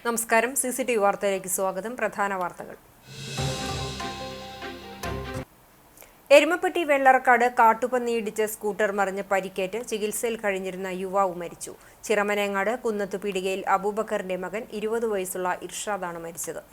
നമസ്കാരം. CCTV വാർത്തയിലേക്ക് സ്വാഗതം. പ്രധാന വാർത്തകൾ. എരുമപ്പെട്ടി വെള്ളറക്കാട് കാട്ടുപന്നിയിടിച്ച് സ്കൂട്ടർ മറിഞ്ഞ് പരിക്കേറ്റ് ചികിത്സയിൽ കഴിഞ്ഞിരുന്ന യുവാവ് മരിച്ചു. ചിറമനേങ്ങാട് കുന്നത്തുപീടികയിൽ അബൂബക്കറിന്റെ മകൻ 20 വയസ്സുള്ള ഇർഷാദാണ് മരിച്ചത്.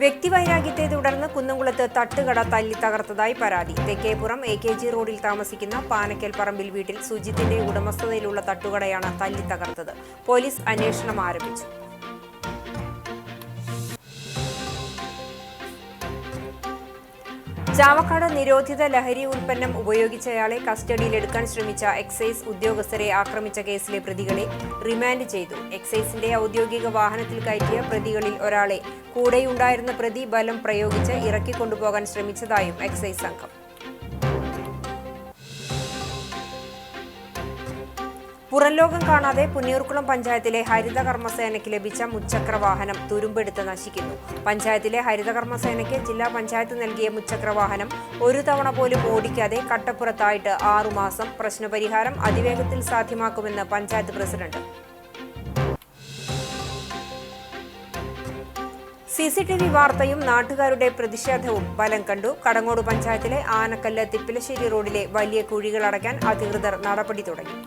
വ്യക്തിവൈരാഗ്യത്തെ തുടർന്ന് കുന്നംകുളത്ത് തട്ടുകട തല്ലി തകർത്തതായി പരാതി. തെക്കേപ്പുറം AKG റോഡിൽ താമസിക്കുന്ന പാനക്കൽ പറമ്പിൽ വീട്ടിൽ സുജിത്തിന്റെ ഉടമസ്ഥതയിലുള്ള തട്ടുകടയാണ് തല്ലി തകർത്തത്. പോലീസ് അന്വേഷണം ആരംഭിച്ചു. ചാവക്കാട് നിരോധിത ലഹരി ഉൽപ്പന്നം ഉപയോഗിച്ചയാളെ കസ്റ്റഡിയിലെടുക്കാൻ ശ്രമിച്ച എക്സൈസ് ഉദ്യോഗസ്ഥരെ ആക്രമിച്ച കേസിലെ പ്രതികളെ റിമാൻഡ് ചെയ്തു. എക്സൈസിന്റെ ഔദ്യോഗിക വാഹനത്തിൽ കയറ്റിയ പ്രതികളിൽ ഒരാളെ കൂടെയുണ്ടായിരുന്ന പ്രതി ബലം പ്രയോഗിച്ച് ഇറക്കിക്കൊണ്ടുപോകാൻ ശ്രമിച്ചതായും എക്സൈസ് സംഘം. പുറംലോകം കാണാതെ പുന്നയൂർക്കുളം പഞ്ചായത്തിലെ ഹരിതകർമ്മസേനയ്ക്ക് ലഭിച്ച മുച്ചക്ര വാഹനം തുരുമ്പെടുത്ത് നശിക്കുന്നു. പഞ്ചായത്തിലെ ഹരിതകർമ്മസേനയ്ക്ക് ജില്ലാ പഞ്ചായത്ത് നൽകിയ മുച്ചക്ര വാഹനം ഒരു തവണ പോലും ഓടിക്കാതെ കട്ടപ്പുറത്തായിട്ട് 6 മാസം. പ്രശ്നപരിഹാരം അതിവേഗത്തിൽ സാധ്യമാക്കുമെന്ന് പഞ്ചായത്ത് പ്രസിഡന്റ്. CCTV വാർത്തയും നാട്ടുകാരുടെ പ്രതിഷേധവും ഫലം കണ്ടു. കടങ്ങോട് പഞ്ചായത്തിലെ ആനക്കല്ല് തിപ്പിലശ്ശേരി റോഡിലെ വലിയ കുഴികൾ അടയ്ക്കാൻ അധികൃതർ നടപടി തുടങ്ങി.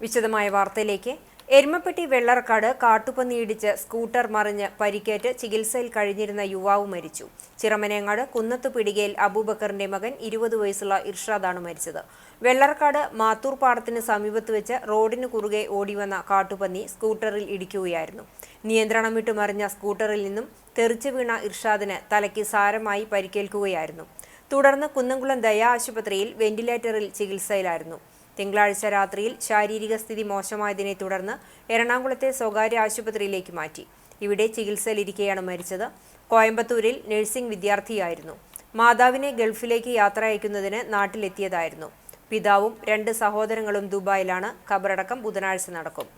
വിശദമായ വാർത്തയിലേക്ക്. എരുമപ്പെട്ടി വെള്ളറക്കാട് കാട്ടുപന്നിയിടിച്ച് സ്കൂട്ടർ മറിഞ്ഞ് പരിക്കേറ്റ് ചികിത്സയിൽ കഴിഞ്ഞിരുന്ന യുവാവ് മരിച്ചു. ചിറമനേങ്ങാട് കുന്നത്തുപീടികയിൽ അബൂബക്കറിന്റെ മകൻ 20 വയസ്സുള്ള ഇർഷാദാണ് മരിച്ചത്. വെള്ളറക്കാട് മാത്തൂർ പാടത്തിന് സമീപത്ത് വെച്ച് റോഡിന് കുറുകെ ഓടിവന്ന കാട്ടുപന്നി സ്കൂട്ടറിൽ ഇടിക്കുകയായിരുന്നു. നിയന്ത്രണം വിട്ടു മറിഞ്ഞ സ്കൂട്ടറിൽ നിന്നും തെറിച്ചു വീണ ഇർഷാദിന് തലയ്ക്ക് സാരമായി പരിക്കേൽക്കുകയായിരുന്നു. തുടർന്ന് കുന്നംകുളം ദയാ ആശുപത്രിയിൽ വെന്റിലേറ്ററിൽ ചികിത്സയിലായിരുന്നു. തിങ്കളാഴ്ച രാത്രിയിൽ ശാരീരിക സ്ഥിതി മോശമായതിനെ തുടർന്ന് എറണാകുളത്തെ സ്വകാര്യ ആശുപത്രിയിലേക്ക് മാറ്റി. ഇവിടെ ചികിത്സയിലിരിക്കെയാണ് മരിച്ചത്. കോയമ്പത്തൂരിൽ നഴ്സിംഗ് വിദ്യാർത്ഥിയായിരുന്നു. മാതാവിനെ ഗൾഫിലേക്ക് യാത്ര അയക്കുന്നതിന് നാട്ടിലെത്തിയതായിരുന്നു. പിതാവും 2 സഹോദരങ്ങളും ദുബായിലാണ്. ഖബറടക്കം ബുധനാഴ്ച നടക്കും.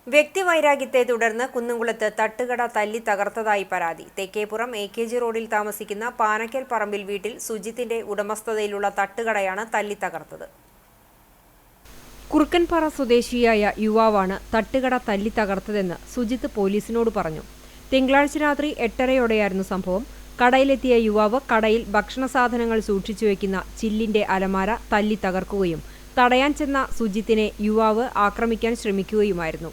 വ്യക്തിവൈരാഗ്യത്തെ തുടർന്ന് കുന്നംകുളത്ത് തട്ടുകട തല്ലി തകർത്തതായി പരാതി. തെക്കേപ്പുറം AKG റോഡിൽ താമസിക്കുന്ന പാനക്കൽ പറമ്പിൽ വീട്ടിൽ സുജിത്തിന്റെ ഉടമസ്ഥതയിലുള്ള തട്ടുകടയാണ് തല്ലി തകർത്തത്. കുറുക്കൻപാറ സ്വദേശിയായ യുവാവാണ് തട്ടുകട തല്ലി തകർത്തതെന്ന് സുജിത്ത് പോലീസിനോട് പറഞ്ഞു. തിങ്കളാഴ്ച രാത്രി 8:30യോടെയായിരുന്നു സംഭവം. കടയിലെത്തിയ യുവാവ് കടയിൽ ഭക്ഷണ സാധനങ്ങൾ സൂക്ഷിച്ചു വയ്ക്കുന്ന ചില്ലിന്റെ അലമാര തല്ലി തകർക്കുകയും തടയാൻ ചെന്ന സുജിത്തിനെ യുവാവ് ആക്രമിക്കാൻ ശ്രമിക്കുകയുമായിരുന്നു.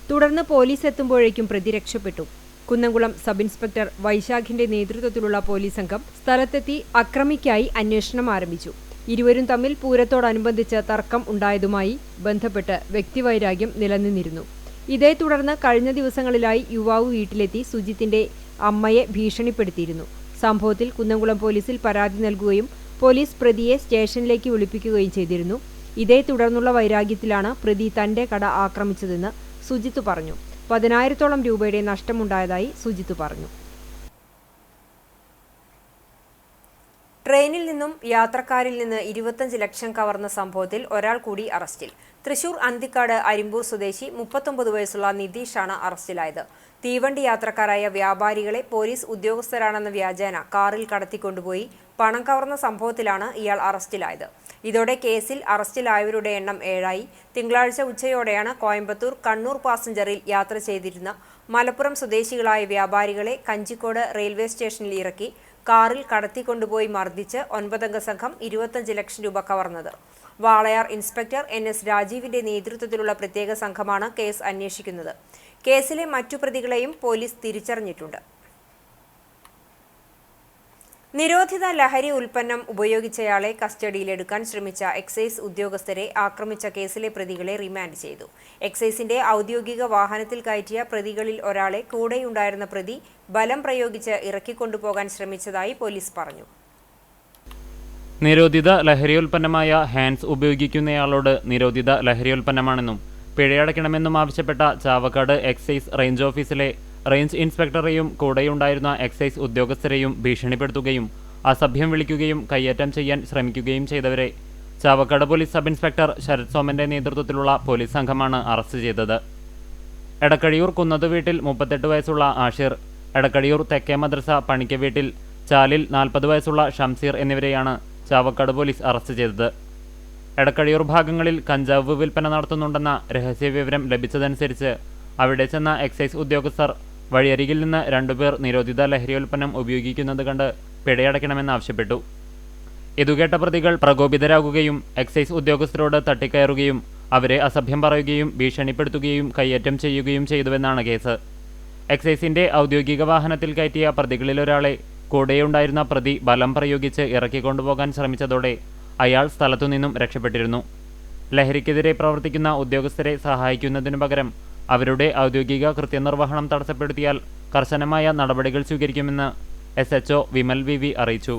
തുടർന്ന് പോലീസ് എത്തുമ്പോഴേക്കും പ്രതി രക്ഷപ്പെട്ടു. കുന്നംകുളം സബ് ഇൻസ്പെക്ടർ വൈശാഖിന്റെ നേതൃത്വത്തിലുള്ള പോലീസ് സംഘം സ്ഥലത്തെത്തി അക്രമിക്കായി അന്വേഷണം ആരംഭിച്ചു. ഇരുവരും തമ്മിൽ പൂരത്തോടനുബന്ധിച്ച് തർക്കം ഉണ്ടായതുമായി ബന്ധപ്പെട്ട് വ്യക്തിവൈരാഗ്യം നിലനിന്നിരുന്നു. ഇതേ തുടർന്ന് കഴിഞ്ഞ ദിവസങ്ങളിലായി യുവാവ് വീട്ടിലെത്തി സുജിത്തിന്റെ അമ്മയെ ഭീഷണിപ്പെടുത്തിയിരുന്നു. സംഭവത്തിൽ കുന്നംകുളം പോലീസിൽ പരാതി നൽകുകയും പോലീസ് പ്രതിയെ സ്റ്റേഷനിലേക്ക് വിളിപ്പിക്കുകയും ചെയ്തിരുന്നു. ഇതേ തുടർന്നുള്ള വൈരാഗ്യത്തിലാണ് പ്രതി തന്റെ കട ആക്രമിച്ചതെന്ന് സുജിത്ത് പറഞ്ഞു. 10,000-ഓളം രൂപയുടെ നഷ്ടമുണ്ടായതായി സുജിത്ത് പറഞ്ഞു. ട്രെയിനിൽ നിന്നും യാത്രക്കാരിൽ നിന്ന് 25 ലക്ഷം കവർന്ന സംഭവത്തിൽ ഒരാൾ കൂടി അറസ്റ്റിൽ. തൃശൂർ അന്തിക്കാട് അരിമ്പൂർ സ്വദേശി 39 വയസ്സുള്ള നിതീഷാണ് അറസ്റ്റിലായത്. തീവണ്ടി യാത്രക്കാരായ വ്യാപാരികളെ പോലീസ് ഉദ്യോഗസ്ഥരാണെന്ന വ്യാജേന കാറിൽ കടത്തിക്കൊണ്ടുപോയി പണം കവർന്ന സംഭവത്തിലാണ് ഇയാൾ അറസ്റ്റിലായത്. ഇതോടെ കേസിൽ അറസ്റ്റിലായവരുടെ എണ്ണം 7ആയി. തിങ്കളാഴ്ച ഉച്ചയോടെയാണ് കോയമ്പത്തൂർ കണ്ണൂർ പാസഞ്ചറിൽ യാത്ര ചെയ്തിരുന്ന മലപ്പുറം സ്വദേശികളായ വ്യാപാരികളെ കഞ്ചിക്കോട് റെയിൽവേ സ്റ്റേഷനിൽ ഇറക്കി കാറിൽ കടത്തിക്കൊണ്ടുപോയി മർദ്ദിച്ച് 9 അംഗ സംഘം 25 ലക്ഷം രൂപ കവർന്നത്. വാളയാർ ഇൻസ്പെക്ടർ NS രാജീവിന്റെ നേതൃത്വത്തിലുള്ള പ്രത്യേക സംഘമാണ് കേസ് അന്വേഷിക്കുന്നത്. കേസിലെ മറ്റു പ്രതികളെയും പോലീസ് തിരിച്ചറിഞ്ഞിട്ടുണ്ട്. നിരോധിത ലഹരി ഉൽപ്പന്നം ഉപയോഗിച്ചയാളെ കസ്റ്റഡിയിലെടുക്കാൻ ശ്രമിച്ച എക്സൈസ് ഉദ്യോഗസ്ഥരെ ആക്രമിച്ച കേസിലെ പ്രതികളെ റിമാൻഡ് ചെയ്തു. എക്സൈസിന്റെ ഔദ്യോഗിക വാഹനത്തിൽ കയറ്റിയ പ്രതികളിൽ ഒരാളെ കൂടെയുണ്ടായിരുന്ന പ്രതി ബലം പ്രയോഗിച്ച് ഇറക്കിക്കൊണ്ടുപോകാൻ ശ്രമിച്ചതായി പോലീസ് പറഞ്ഞു. നിരോധിത ലഹരിയുൽപ്പന്നമായ ഹാൻഡ്സ് ഉപയോഗിക്കുന്നയാളോട് നിരോധിത ലഹരിയുൽപ്പന്നമാണെന്നും പിഴയടയ്ക്കണമെന്നും ആവശ്യപ്പെട്ട ചാവക്കാട് എക്സൈസ് റേഞ്ച് ഓഫീസിലെ റേഞ്ച് ഇൻസ്പെക്ടറെയും കൂടെയുണ്ടായിരുന്ന എക്സൈസ് ഉദ്യോഗസ്ഥരെയും ഭീഷണിപ്പെടുത്തുകയും അസഭ്യം വിളിക്കുകയും കയ്യേറ്റം ചെയ്യാൻ ശ്രമിക്കുകയും ചെയ്തവരെ Chavakkad police sub inspector Sarath സോമന്റെ നേതൃത്വത്തിലുള്ള പോലീസ് സംഘമാണ് അറസ്റ്റ് ചെയ്തത്. എടക്കഴിയൂർ കുന്നത്ത് വീട്ടിൽ 38 വയസ്സുള്ള ആഷിർ, എടക്കടിയൂർ തെക്കേ മദ്രസ പണിക്ക വീട്ടിൽ ചാലിൽ 40 വയസ്സുള്ള ഷംസീർ എന്നിവരെയാണ് ചാവക്കാട് പോലീസ് അറസ്റ്റ് ചെയ്തത്. എടക്കടിയൂർ ഭാഗങ്ങളിൽ കഞ്ചാവ് വിൽപ്പന നടത്തുന്നുണ്ടെന്ന രഹസ്യവിവരം ലഭിച്ചതനുസരിച്ച് അവിടെ ചെന്ന എക്സൈസ് ഉദ്യോഗസ്ഥർ വഴിയരികിൽ നിന്ന് 2 പേർ നിരോധിത ലഹരിയോൽപ്പന്നം ഉപയോഗിക്കുന്നത് കണ്ട് പിഴയടയ്ക്കണമെന്നാവശ്യപ്പെട്ടു. ഇതുകേട്ട പ്രതികൾ പ്രകോപിതരാകുകയും എക്സൈസ് ഉദ്യോഗസ്ഥരോട് തട്ടിക്കയറുകയും അവരെ അസഭ്യം പറയുകയും ഭീഷണിപ്പെടുത്തുകയും കയ്യേറ്റം ചെയ്യുകയും ചെയ്തുവെന്നാണ് കേസ്. എക്സൈസിന്റെ ഔദ്യോഗിക വാഹനത്തിൽ കയറ്റിയ പ്രതികളിലൊരാളെ കൂടെയുണ്ടായിരുന്ന പ്രതി ബലം പ്രയോഗിച്ച് ഇറക്കിക്കൊണ്ടുപോകാൻ ശ്രമിച്ചതോടെ അയാൾ സ്ഥലത്തുനിന്നും രക്ഷപ്പെട്ടിരുന്നു. ലഹരിക്കെതിരെ പ്രവർത്തിക്കുന്ന ഉദ്യോഗസ്ഥരെ സഹായിക്കുന്നതിനു പകരം അവരുടെ ഔദ്യോഗിക കൃത്യനിർവഹണം തടസ്സപ്പെടുത്തിയാൽ കർശനമായ നടപടികൾ സ്വീകരിക്കുമെന്ന് SHO വിമൽ വി അറിയിച്ചു.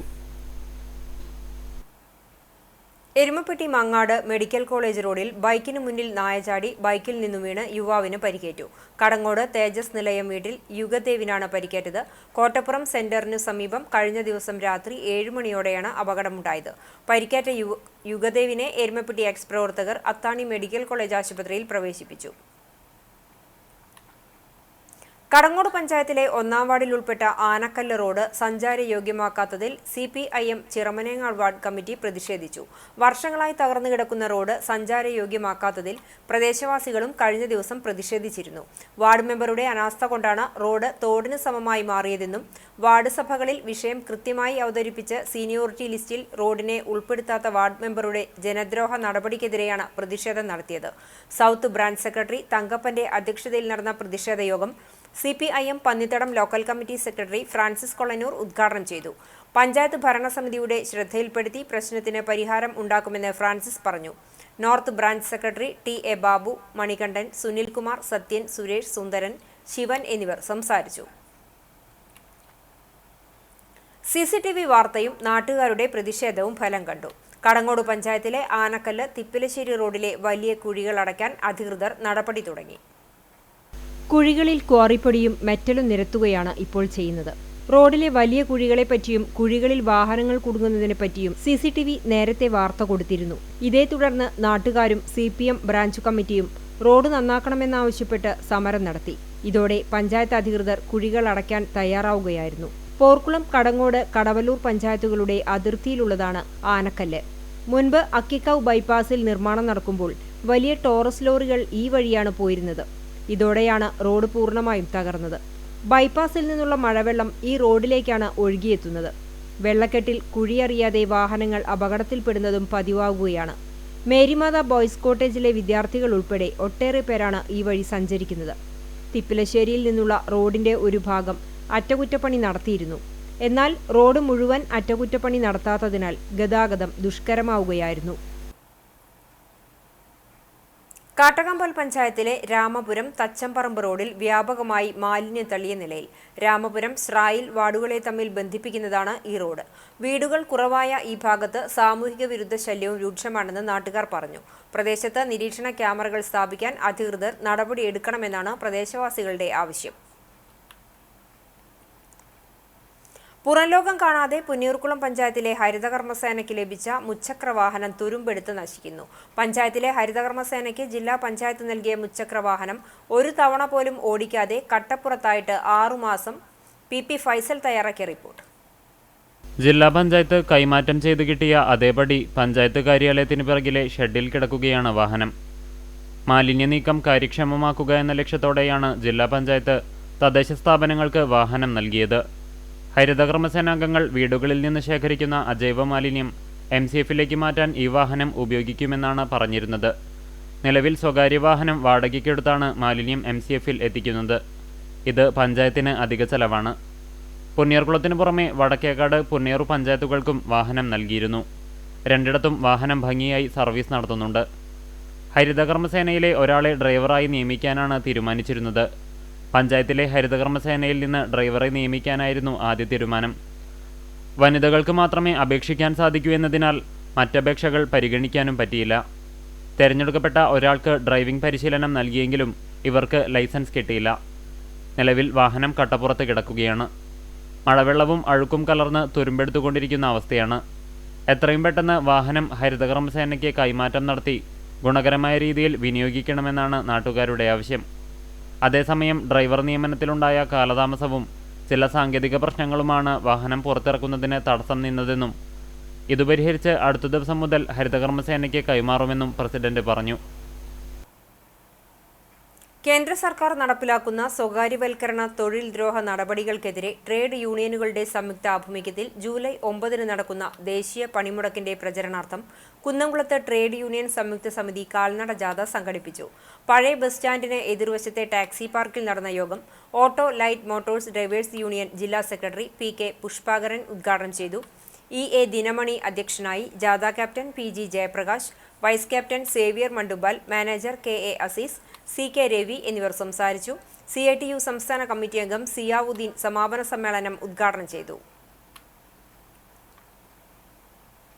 എരുമപ്പെട്ടി മങ്ങാട് മെഡിക്കൽ കോളേജ് റോഡിൽ ബൈക്കിന് മുന്നിൽ നായ ചാടി ബൈക്കിൽ നിന്നും വീണ് യുവാവിന് പരിക്കേറ്റു. കടങ്ങോട് തേജസ് നിലയം വീട്ടിൽ യുഗദേവിനാണ് പരിക്കേറ്റത്. കോട്ടപ്പുറം സെന്ററിനു സമീപം കഴിഞ്ഞ ദിവസം രാത്രി 7 മണിയോടെയാണ് അപകടമുണ്ടായത്. പരിക്കേറ്റ യുഗദേവിനെ എരുമപ്പെട്ടി എക്സ് പ്രവർത്തകർ അത്താണി മെഡിക്കൽ കോളേജ് ആശുപത്രിയിൽ പ്രവേശിപ്പിച്ചു. കടങ്ങോട് പഞ്ചായത്തിലെ 1-ാം വാർഡിൽ ഉൾപ്പെട്ട ആനക്കല്ല് റോഡ് സഞ്ചാരയോഗ്യമാക്കാത്തതിൽ CPIM ചിറമനേങ്ങാൾ വാർഡ് കമ്മിറ്റി പ്രതിഷേധിച്ചു. വർഷങ്ങളായി തകർന്നു കിടക്കുന്ന റോഡ് സഞ്ചാരയോഗ്യമാക്കാത്തതിൽ പ്രദേശവാസികളും കഴിഞ്ഞ ദിവസം പ്രതിഷേധിച്ചിരുന്നു. വാർഡ് മെമ്പറുടെ അനാസ്ഥ കൊണ്ടാണ് റോഡ് തോടിന് സമമായി മാറിയതെന്നും വാർഡ് സഭകളിൽ വിഷയം കൃത്യമായി അവതരിപ്പിച്ച് സീനിയോറിറ്റി ലിസ്റ്റിൽ റോഡിനെ ഉൾപ്പെടുത്താത്ത വാർഡ് മെമ്പറുടെ ജനദ്രോഹ നടപടിക്കെതിരെയാണ് പ്രതിഷേധം നടത്തിയത്. സൗത്ത് ബ്രാഞ്ച് സെക്രട്ടറി തങ്കപ്പന്റെ അധ്യക്ഷതയിൽ നടന്ന പ്രതിഷേധ യോഗം CPIM Pannithadam local committee secretary Francis Kolanoor ഉദ്ഘാടനം ചെയ്തു. പഞ്ചായത്ത് ഭരണസമിതിയുടെ ശ്രദ്ധയിൽപ്പെടുത്തി പ്രശ്നത്തിന് പരിഹാരം ഉണ്ടാക്കുമെന്ന് ഫ്രാൻസിസ് പറഞ്ഞു. North branch secretary TA Babu, Manikandan, Sunilkumar, Sathyan, Suresh, Sundaran, Sivan എന്നിവർ സംസാരിച്ചു. CCTV വാർത്തയും നാട്ടുകാരുടെ പ്രതിഷേധവും ഫലം കണ്ടു. കടങ്ങോട് പഞ്ചായത്തിലെ ആനക്കല്ല് തിപ്പിലശ്ശേരി റോഡിലെ വലിയ കുഴികൾ അടയ്ക്കാൻ അധികൃതർ നടപടി തുടങ്ങി. കുഴികളിൽ ക്വാറിപ്പൊടിയും മെറ്റലും നിരത്തുകയാണ് ഇപ്പോൾ ചെയ്യുന്നത്. റോഡിലെ വലിയ കുഴികളെപ്പറ്റിയും കുഴികളിൽ വാഹനങ്ങൾ കുടുങ്ങുന്നതിനെ പറ്റിയും CCTV നേരത്തെ വാർത്ത കൊടുത്തിരുന്നു. ഇതേ തുടർന്ന് നാട്ടുകാരും CPM ബ്രാഞ്ച് കമ്മിറ്റിയും റോഡ് നന്നാക്കണമെന്നാവശ്യപ്പെട്ട് സമരം നടത്തി. ഇതോടെ പഞ്ചായത്ത് അധികൃതർ കുഴികൾ അടയ്ക്കാൻ തയ്യാറാവുകയായിരുന്നു. പോർക്കുളം, കടങ്ങോട്, കടവല്ലൂർ പഞ്ചായത്തുകളുടെ അതിർത്തിയിലുള്ളതാണ് ആനക്കല്ല്. മുൻപ് അക്കിക്കാവ് ബൈപ്പാസിൽ നിർമ്മാണം നടക്കുമ്പോൾ വലിയ ടോറസ് ലോറികൾ ഈ വഴിയാണ് പോയിരുന്നത്. ഇതോടെയാണ് റോഡ് പൂർണ്ണമായും തകർന്നത്. ബൈപ്പാസിൽ നിന്നുള്ള മഴവെള്ളം ഈ റോഡിലേക്കാണ് ഒഴുകിയെത്തുന്നത്. വെള്ളക്കെട്ടിൽ കുഴിയറിയാതെ വാഹനങ്ങൾ അപകടത്തിൽപ്പെടുന്നതും പതിവാകുകയാണ്. മേരിമാത ബോയ്സ് കോട്ടേജിലെ വിദ്യാർത്ഥികൾ ഉൾപ്പെടെ ഒട്ടേറെ പേരാണ് ഈ വഴി സഞ്ചരിക്കുന്നത്. തിപ്പിലശ്ശേരിയിൽ നിന്നുള്ള റോഡിന്റെ ഒരു ഭാഗം അറ്റകുറ്റപ്പണി നടത്തിയിരുന്നു. എന്നാൽ റോഡ് മുഴുവൻ അറ്റകുറ്റപ്പണി നടത്താത്തതിനാൽ ഗതാഗതം ദുഷ്കരമാവുകയായിരുന്നു. കാട്ടകമ്പൽ പഞ്ചായത്തിലെ രാമപുരം തച്ചമ്പറമ്പ് റോഡിൽ വ്യാപകമായി മാലിന്യം തള്ളിയ നിലയിൽ. രാമപുരം, സ്രായിൽ വാർഡുകളെ തമ്മിൽ ബന്ധിപ്പിക്കുന്നതാണ് ഈ റോഡ്. വീടുകൾ കുറവായ ഈ ഭാഗത്ത് സാമൂഹിക വിരുദ്ധ ശല്യവും രൂക്ഷമാണെന്ന് നാട്ടുകാർ പറഞ്ഞു. പ്രദേശത്ത് നിരീക്ഷണ ക്യാമറകൾ സ്ഥാപിക്കാൻ അധികൃതർ നടപടിയെടുക്കണമെന്നാണ് പ്രദേശവാസികളുടെ ആവശ്യം. പുറംലോകം കാണാതെ പുന്നയൂർക്കുളം പഞ്ചായത്തിലെ ഹരിതകർമ്മസേനയ്ക്ക് ലഭിച്ച മുച്ചക്രവാഹനം തുരുമ്പെടുത്ത് നശിക്കുന്നു. പഞ്ചായത്തിലെ ഹരിതകർമ്മസേനയ്ക്ക് ജില്ലാ പഞ്ചായത്ത് നൽകിയ മുച്ചക്രവാഹനം ഒരു തവണ പോലും ഓടിക്കാതെ കട്ടപ്പുറത്തായിട്ട് 6 മാസം. PP ഫൈസൽ തയ്യാറാക്കിയ റിപ്പോർട്ട്. ജില്ലാ പഞ്ചായത്ത് കൈമാറ്റം ചെയ്ത് കിട്ടിയ അതേപടി പഞ്ചായത്ത് കാര്യാലയത്തിന് പിറകിലെ ഷെഡിൽ കിടക്കുകയാണ് വാഹനം. മാലിന്യ നീക്കം കാര്യക്ഷമമാക്കുക എന്ന ലക്ഷ്യത്തോടെയാണ് ജില്ലാ പഞ്ചായത്ത് തദ്ദേശ സ്ഥാപനങ്ങൾക്ക് വാഹനം നൽകിയത്. ഹരിതകർമ്മസേനാംഗങ്ങൾ വീടുകളിൽ നിന്ന് ശേഖരിക്കുന്ന അജൈവ മാലിന്യം MCFിലേക്ക് മാറ്റാൻ ഈ വാഹനം ഉപയോഗിക്കുമെന്നാണ് പറഞ്ഞിരുന്നത്. നിലവിൽ സ്വകാര്യ വാഹനം വാടകയ്ക്കെടുത്താണ് മാലിന്യം MCFിൽ എത്തിക്കുന്നത്. ഇത് പഞ്ചായത്തിന് അധിക ചെലവാണ്. പുന്നയൂർക്കുളത്തിന് പുറമെ വടക്കേക്കാട്, പുന്നയൂർ പഞ്ചായത്തുകൾക്കും വാഹനം നൽകിയിരുന്നു. രണ്ടിടത്തും വാഹനം ഭംഗിയായി സർവീസ് നടത്തുന്നുണ്ട്. ഹരിതകർമ്മസേനയിലെ ഒരാളെ ഡ്രൈവറായി നിയമിക്കാനാണ് തീരുമാനിച്ചിരുന്നത്. പഞ്ചായത്തിലെ ഹരിതകർമ്മസേനയിൽ നിന്ന് ഡ്രൈവറെ നിയമിക്കാനായിരുന്നു ആദ്യ തീരുമാനം. വനിതകൾക്ക് മാത്രമേ അപേക്ഷിക്കാൻ സാധിക്കൂ എന്നതിനാൽ മറ്റപേക്ഷകൾ പരിഗണിക്കാനും പറ്റിയില്ല. തെരഞ്ഞെടുക്കപ്പെട്ട ഒരാൾക്ക് ഡ്രൈവിംഗ് പരിശീലനം നൽകിയെങ്കിലും ഇവർക്ക് ലൈസൻസ് കിട്ടിയില്ല. നിലവിൽ വാഹനം കട്ടപ്പുറത്ത് കിടക്കുകയാണ്. മഴവെള്ളവും അഴുക്കും കലർന്ന് തുരുമ്പെടുത്തുകൊണ്ടിരിക്കുന്ന അവസ്ഥയാണ്. എത്രയും പെട്ടെന്ന് വാഹനം ഹരിതകർമ്മസേനയ്ക്ക് കൈമാറ്റം നടത്തി ഗുണകരമായ രീതിയിൽ വിനിയോഗിക്കണമെന്നാണ് നാട്ടുകാരുടെ ആവശ്യം. അതേസമയം ഡ്രൈവർ നിയമനത്തിലുണ്ടായ കാലതാമസവും ചില സാങ്കേതിക പ്രശ്നങ്ങളുമാണ് വാഹനം പുറത്തിറക്കുന്നതിന് തടസ്സം നിന്നതെന്നും ഇത് പരിഹരിച്ച് അടുത്ത ദിവസം മുതൽ ഹരിതകർമ്മസേനയ്ക്ക് കൈമാറുമെന്നും പ്രസിഡന്റ് പറഞ്ഞു. കേന്ദ്ര സർക്കാർ നടപ്പിലാക്കുന്ന സ്വകാര്യവൽക്കരണ തൊഴിൽ ദ്രോഹ നടപടികൾക്കെതിരെ ട്രേഡ് യൂണിയനുകളുടെ സംയുക്ത ആഭിമുഖ്യത്തിൽ ജൂലൈ 9 നടക്കുന്ന ദേശീയ പണിമുടക്കിന്റെ പ്രചരണാർത്ഥം കുന്നംകുളത്ത് ട്രേഡ് യൂണിയൻ സംയുക്ത സമിതി കാൽനട ജാഥ സംഘടിപ്പിച്ചു. പഴയ ബസ് സ്റ്റാൻഡിന് എതിർവശത്തെ ടാക്സി പാർക്കിൽ നടന്ന യോഗം auto light motors drivers union ജില്ലാ സെക്രട്ടറി പി.കെ. പുഷ്പാകരൻ ഉദ്ഘാടനം ചെയ്തു. ഇ.എ. ദിനമണി അധ്യക്ഷനായി. ജാഥ captain P G. Jayaprakash, vice captain Xavier Mandubal, manager K A. Azeez, C K. Ravi എന്നിവർ സംസാരിച്ചു. CITU സംസ്ഥാന കമ്മിറ്റി അംഗം സിയാവുദ്ദീൻ സമാപന സമ്മേളനം ഉദ്ഘാടനം ചെയ്തു.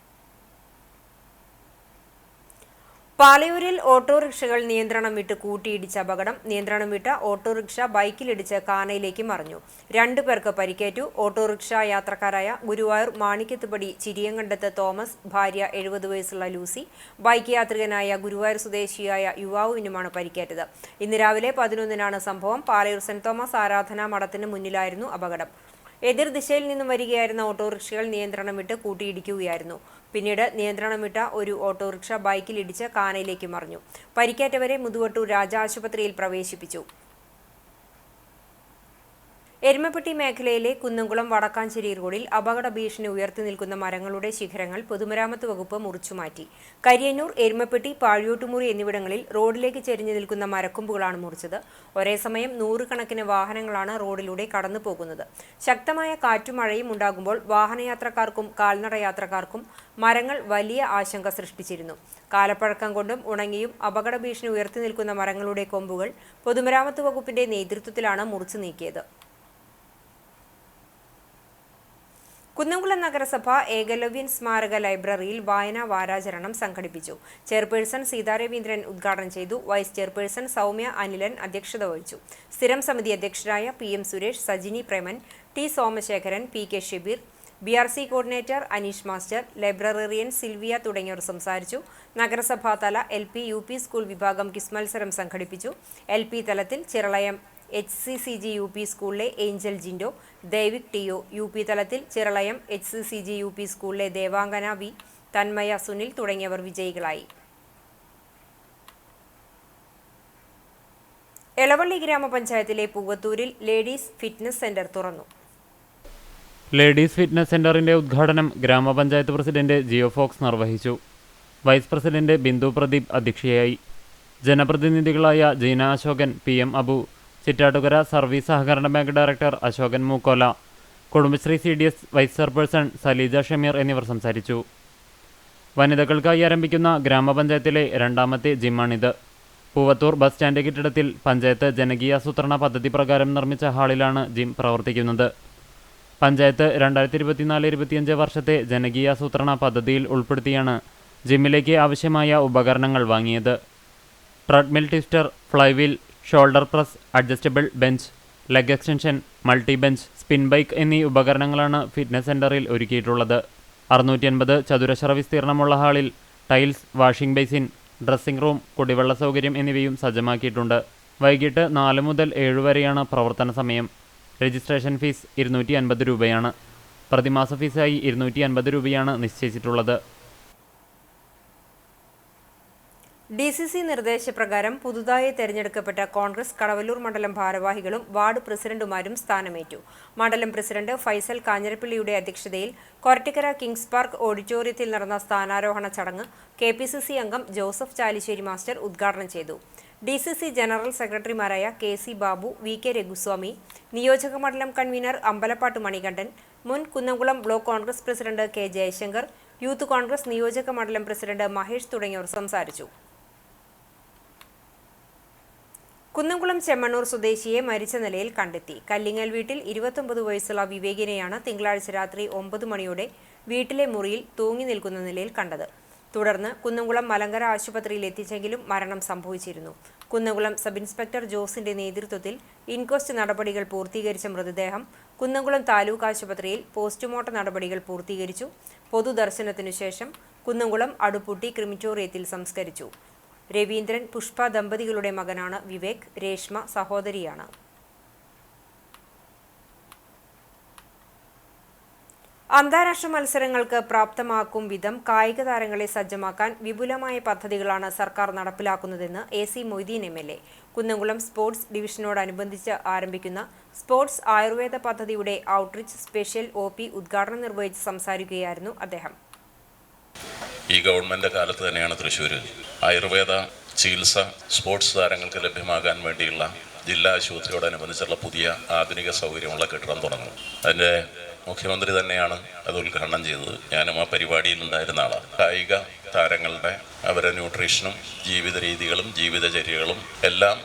പാലയൂരിൽ ഓട്ടോറിക്ഷകൾ നിയന്ത്രണം വിട്ട് കൂട്ടിയിടിച്ച അപകടം. നിയന്ത്രണം വിട്ട ഓട്ടോറിക്ഷ ബൈക്കിലിടിച്ച് കാനയിലേക്ക് മറിഞ്ഞു. 2 പേർക്ക് പരിക്കേറ്റു. ഓട്ടോറിക്ഷ യാത്രക്കാരായ ഗുരുവായൂർ മാണിക്യത്തുപടി ചിരിയങ്കണ്ടത്ത് തോമസ്, ഭാര്യ 70 വയസ്സുള്ള ലൂസി, ബൈക്ക് യാത്രികനായ ഗുരുവായൂർ സ്വദേശിയായ യുവാവിനുമാണ് പരിക്കേറ്റത്. ഇന്ന് രാവിലെ 11-നാണ് സംഭവം. പാലയൂർ സെന്റ് തോമസ് ആരാധനാ മഠത്തിന് മുന്നിലായിരുന്നു അപകടം. എതിർ ദിശയിൽ നിന്നും വരികയായിരുന്ന ഓട്ടോറിക്ഷകൾ നിയന്ത്രണം വിട്ട് കൂട്ടിയിടിക്കുകയായിരുന്നു. പിന്നീട് നിയന്ത്രണം വിട്ട ഒരു ഓട്ടോറിക്ഷ ബൈക്കിലിടിച്ച് കാനയിലേക്ക് മറിഞ്ഞു. പരിക്കേറ്റവരെ മുതുവട്ടൂർ രാജ ആശുപത്രിയിൽ പ്രവേശിപ്പിച്ചു. എരുമപ്പെട്ടി മേഖലയിലെ കുന്നംകുളം വടക്കാഞ്ചേരി റോഡിൽ അപകട ഭീഷണി ഉയർത്തി നിൽക്കുന്ന മരങ്ങളുടെ ശിഖരങ്ങൾ പൊതുമരാമത്ത് വകുപ്പ് മുറിച്ചുമാറ്റി. കരിയന്നൂർ, എരുമപ്പെട്ടി, പാഴിയോട്ടുമുറി എന്നിവിടങ്ങളിൽ റോഡിലേക്ക് ചെരിഞ്ഞു നിൽക്കുന്ന മരക്കൊമ്പുകളാണ് മുറിച്ചത്. ഒരേ സമയം 100 കണക്കിന് വാഹനങ്ങളാണ് റോഡിലൂടെ കടന്നു പോകുന്നത്. ശക്തമായ കാറ്റും മഴയും ഉണ്ടാകുമ്പോൾ വാഹനയാത്രക്കാർക്കും കാൽനട യാത്രക്കാർക്കും മരങ്ങൾ വലിയ ആശങ്ക സൃഷ്ടിച്ചിരുന്നു. കാലപ്പഴക്കം കൊണ്ടും ഉണങ്ങിയും അപകട ഭീഷണി ഉയർത്തി നിൽക്കുന്ന മരങ്ങളുടെ കൊമ്പുകൾ പൊതുമരാമത്ത് വകുപ്പിന്റെ നേതൃത്വത്തിലാണ് മുറിച്ചു നീക്കിയത്. കുന്നംകുളം നഗരസഭ ഏകലവ്യൻ സ്മാരക ലൈബ്രറിയിൽ വായനാ വാരാചരണം സംഘടിപ്പിച്ചു. ചെയർപേഴ്സൺ സീതാ രവീന്ദ്രൻ ഉദ്ഘാടനം ചെയ്തു. വൈസ് ചെയർപേഴ്സൺ സൗമ്യ അനിലൻ അധ്യക്ഷത വഹിച്ചു. സ്ഥിരം സമിതി അധ്യക്ഷരായ PM Suresh, Sajini Preman, T Somasekharan, PK Shabeer, BRC coordinator Aneesh master, librarian Silvia തുടങ്ങിയവർ സംസാരിച്ചു. നഗരസഭാതല LP UP സ്കൂൾ വിഭാഗം ക്വിസ് മത്സരം സംഘടിപ്പിച്ചു. LP തലത്തിൽ ചിറളയം HCCG UP സ്കൂളിലെ ഏഞ്ചൽ ജിൻഡോ, ദേവിക് ടിയോ, UP തലത്തിൽ ചിറളയം HCCG UP സ്കൂളിലെ ദേവാംഗന വി, തന്മയ സുനിൽ തുടങ്ങിയവർ വിജയികളായി. എളവള്ളി ഗ്രാമപഞ്ചായത്തിലെ പൂവത്തൂരിൽ ലേഡീസ് ഫിറ്റ്നസ് സെന്റർ തുറന്നു. ലേഡീസ് ഫിറ്റ്നസ് സെന്ററിന്റെ ഉദ്ഘാടനം ഗ്രാമപഞ്ചായത്ത് പ്രസിഡന്റ് ജിയോ ഫോക്സ് നിർവഹിച്ചു. വൈസ് പ്രസിഡന്റ് ബിന്ദു പ്രദീപ് അധ്യക്ഷയായി. ജനപ്രതിനിധികളായ ജീന അശോകൻ, PM അബു, ചിറ്റാട്ടുകര സർവീസ് സഹകരണ bank director Asokan Mookkola, Kudumbashree CDS vice chairperson Saleeja Shameer എന്നിവർ സംസാരിച്ചു. വനിതകൾക്കായി ആരംഭിക്കുന്ന ഗ്രാമപഞ്ചായത്തിലെ 2ാമത്തെ ജിമ്മാണിത്. പൂവത്തൂർ ബസ് സ്റ്റാൻഡ് കെട്ടിടത്തിൽ പഞ്ചായത്ത് ജനകീയാസൂത്രണ പദ്ധതി പ്രകാരം നിർമ്മിച്ച ഹാളിലാണ് ജിം പ്രവർത്തിക്കുന്നത്. പഞ്ചായത്ത് 2024-25 വർഷത്തെ ജനകീയാസൂത്രണ പദ്ധതിയിൽ ഉൾപ്പെടുത്തിയാണ് ജിമ്മിലേക്ക് ആവശ്യമായ ഉപകരണങ്ങൾ വാങ്ങിയത്. Treadmill, twister, flywheel, shoulder press, adjustable bench, leg extension, multi bench, spin bike എന്നീ ഉപകരണങ്ങളാണ് ഫിറ്റ്നസ് സെന്ററിൽ ഒരുക്കിയിട്ടുള്ളത്. 650 ചതുരശ്ര വിസ്തീർണമുള്ള ഹാളിൽ tiles, washing basin, dressing room, കുടിവെള്ള സൗകര്യം എന്നിവയും സജ്ജമാക്കിയിട്ടുണ്ട്. വൈകിട്ട് 4 മുതൽ 7 വരെയാണ് പ്രവർത്തന സമയം. രജിസ്ട്രേഷൻ ഫീസ് 250 രൂപയാണ്. പ്രതിമാസ ഫീസായി 250 രൂപയാണ് നിശ്ചയിച്ചിട്ടുള്ളത്. DCC നിർദ്ദേശപ്രകാരം പുതുതായി തെരഞ്ഞെടുക്കപ്പെട്ട കോൺഗ്രസ് കടവല്ലൂർ മണ്ഡലം ഭാരവാഹികളും വാർഡ് പ്രസിഡന്റുമാരും സ്ഥാനമേറ്റു. മണ്ഡലം പ്രസിഡന്റ് ഫൈസൽ കാഞ്ഞിരപ്പള്ളിയുടെ അധ്യക്ഷതയിൽ കൊരട്ടിക്കര കിങ്സ് പാർക്ക് ഓഡിറ്റോറിയത്തിൽ നടന്ന സ്ഥാനാരോഹണ ചടങ്ങ് KPCC അംഗം ജോസഫ് ചാലിശ്ശേരി മാസ്റ്റർ ഉദ്ഘാടനം ചെയ്തു. DCC ജനറൽ സെക്രട്ടറിമാരായ KC ബാബു, VK രഘുസ്വാമി, നിയോജക മണ്ഡലം കൺവീനർ അമ്പലപ്പാട്ട് മണികണ്ഠൻ, മുൻ Kunnamkulam block Congress president K Jaishankar, youth Congress നിയോജക മണ്ഡലം പ്രസിഡന്റ് മഹേഷ് തുടങ്ങിയവർ സംസാരിച്ചു. കുന്നംകുളം ചെമ്മണ്ണൂർ സ്വദേശിയെ മരിച്ച നിലയിൽ കണ്ടെത്തി. കല്ലിങ്ങൽ വീട്ടിൽ 29 വയസ്സുള്ള വിവേകിനെയാണ് തിങ്കളാഴ്ച രാത്രി 9 മണിയോടെ വീട്ടിലെ മുറിയിൽ തൂങ്ങി നിൽക്കുന്ന നിലയിൽ കണ്ടത്. തുടർന്ന് കുന്നംകുളം മലങ്കര ആശുപത്രിയിൽ എത്തിച്ചെങ്കിലും മരണം സംഭവിച്ചിരുന്നു. കുന്നംകുളം സബ് ഇൻസ്പെക്ടർ ജോസിന്റെ നേതൃത്വത്തിൽ ഇൻക്വസ്റ്റ് നടപടികൾ പൂർത്തീകരിച്ച മൃതദേഹം കുന്നംകുളം താലൂക്ക് ആശുപത്രിയിൽ പോസ്റ്റ്മോർട്ടം നടപടികൾ പൂർത്തീകരിച്ചു. പൊതുദർശനത്തിനു ശേഷം കുന്നംകുളം അടുപ്പുട്ടി ക്രിമിറ്റോറിയത്തിൽ സംസ്കരിച്ചു. രവീന്ദ്രൻ, പുഷ്പ ദമ്പതികളുടെ മകനാണ് വിവേക്. രേഷ്മ സഹോദരിയാണ്. അന്താരാഷ്ട്ര മത്സരങ്ങൾക്ക് പ്രാപ്തമാക്കും വിധം കായിക താരങ്ങളെ സജ്ജമാക്കാൻ വിപുലമായ പദ്ധതികളാണ് സർക്കാർ നടപ്പിലാക്കുന്നതെന്ന് AC Moideen MLA. Kunnamkulam sports ഡിവിഷനോടനുബന്ധിച്ച് ആരംഭിക്കുന്ന സ്പോർട്സ് ആയുർവേദ പദ്ധതിയുടെ ഔട്ട്റീച്ച് സ്പെഷ്യൽ OP ഉദ്ഘാടനം നിർവഹിച്ച് സംസാരിക്കുകയായിരുന്നു അദ്ദേഹം. ഈ ഗവൺമെന്റ് കാലത്ത് തന്നെയാണ് തൃശ്ശൂർ ആയുർവേദ ചികിത്സ സ്പോർട്സ് താരങ്ങൾക്ക് ലഭ്യമാകാൻ വേണ്ടിയുള്ള ജില്ലാ ആശുപത്രിയോടനുബന്ധിച്ചുള്ള പുതിയ ആധുനിക സൗകര്യമുള്ള കെട്ടിടം തുടങ്ങുന്നത്. അതിൻ്റെ മുഖ്യമന്ത്രി തന്നെയാണ് അത് ഉദ്ഘാടനം ചെയ്തത്. ഞാനും ആ പരിപാടിയിൽ ഉണ്ടായിരുന്ന ആളാണ്. കായിക താരങ്ങളുടെ അവരുടെ ന്യൂട്രീഷനും ജീവിത രീതികളും ജീവിതചര്യകളും എല്ലാം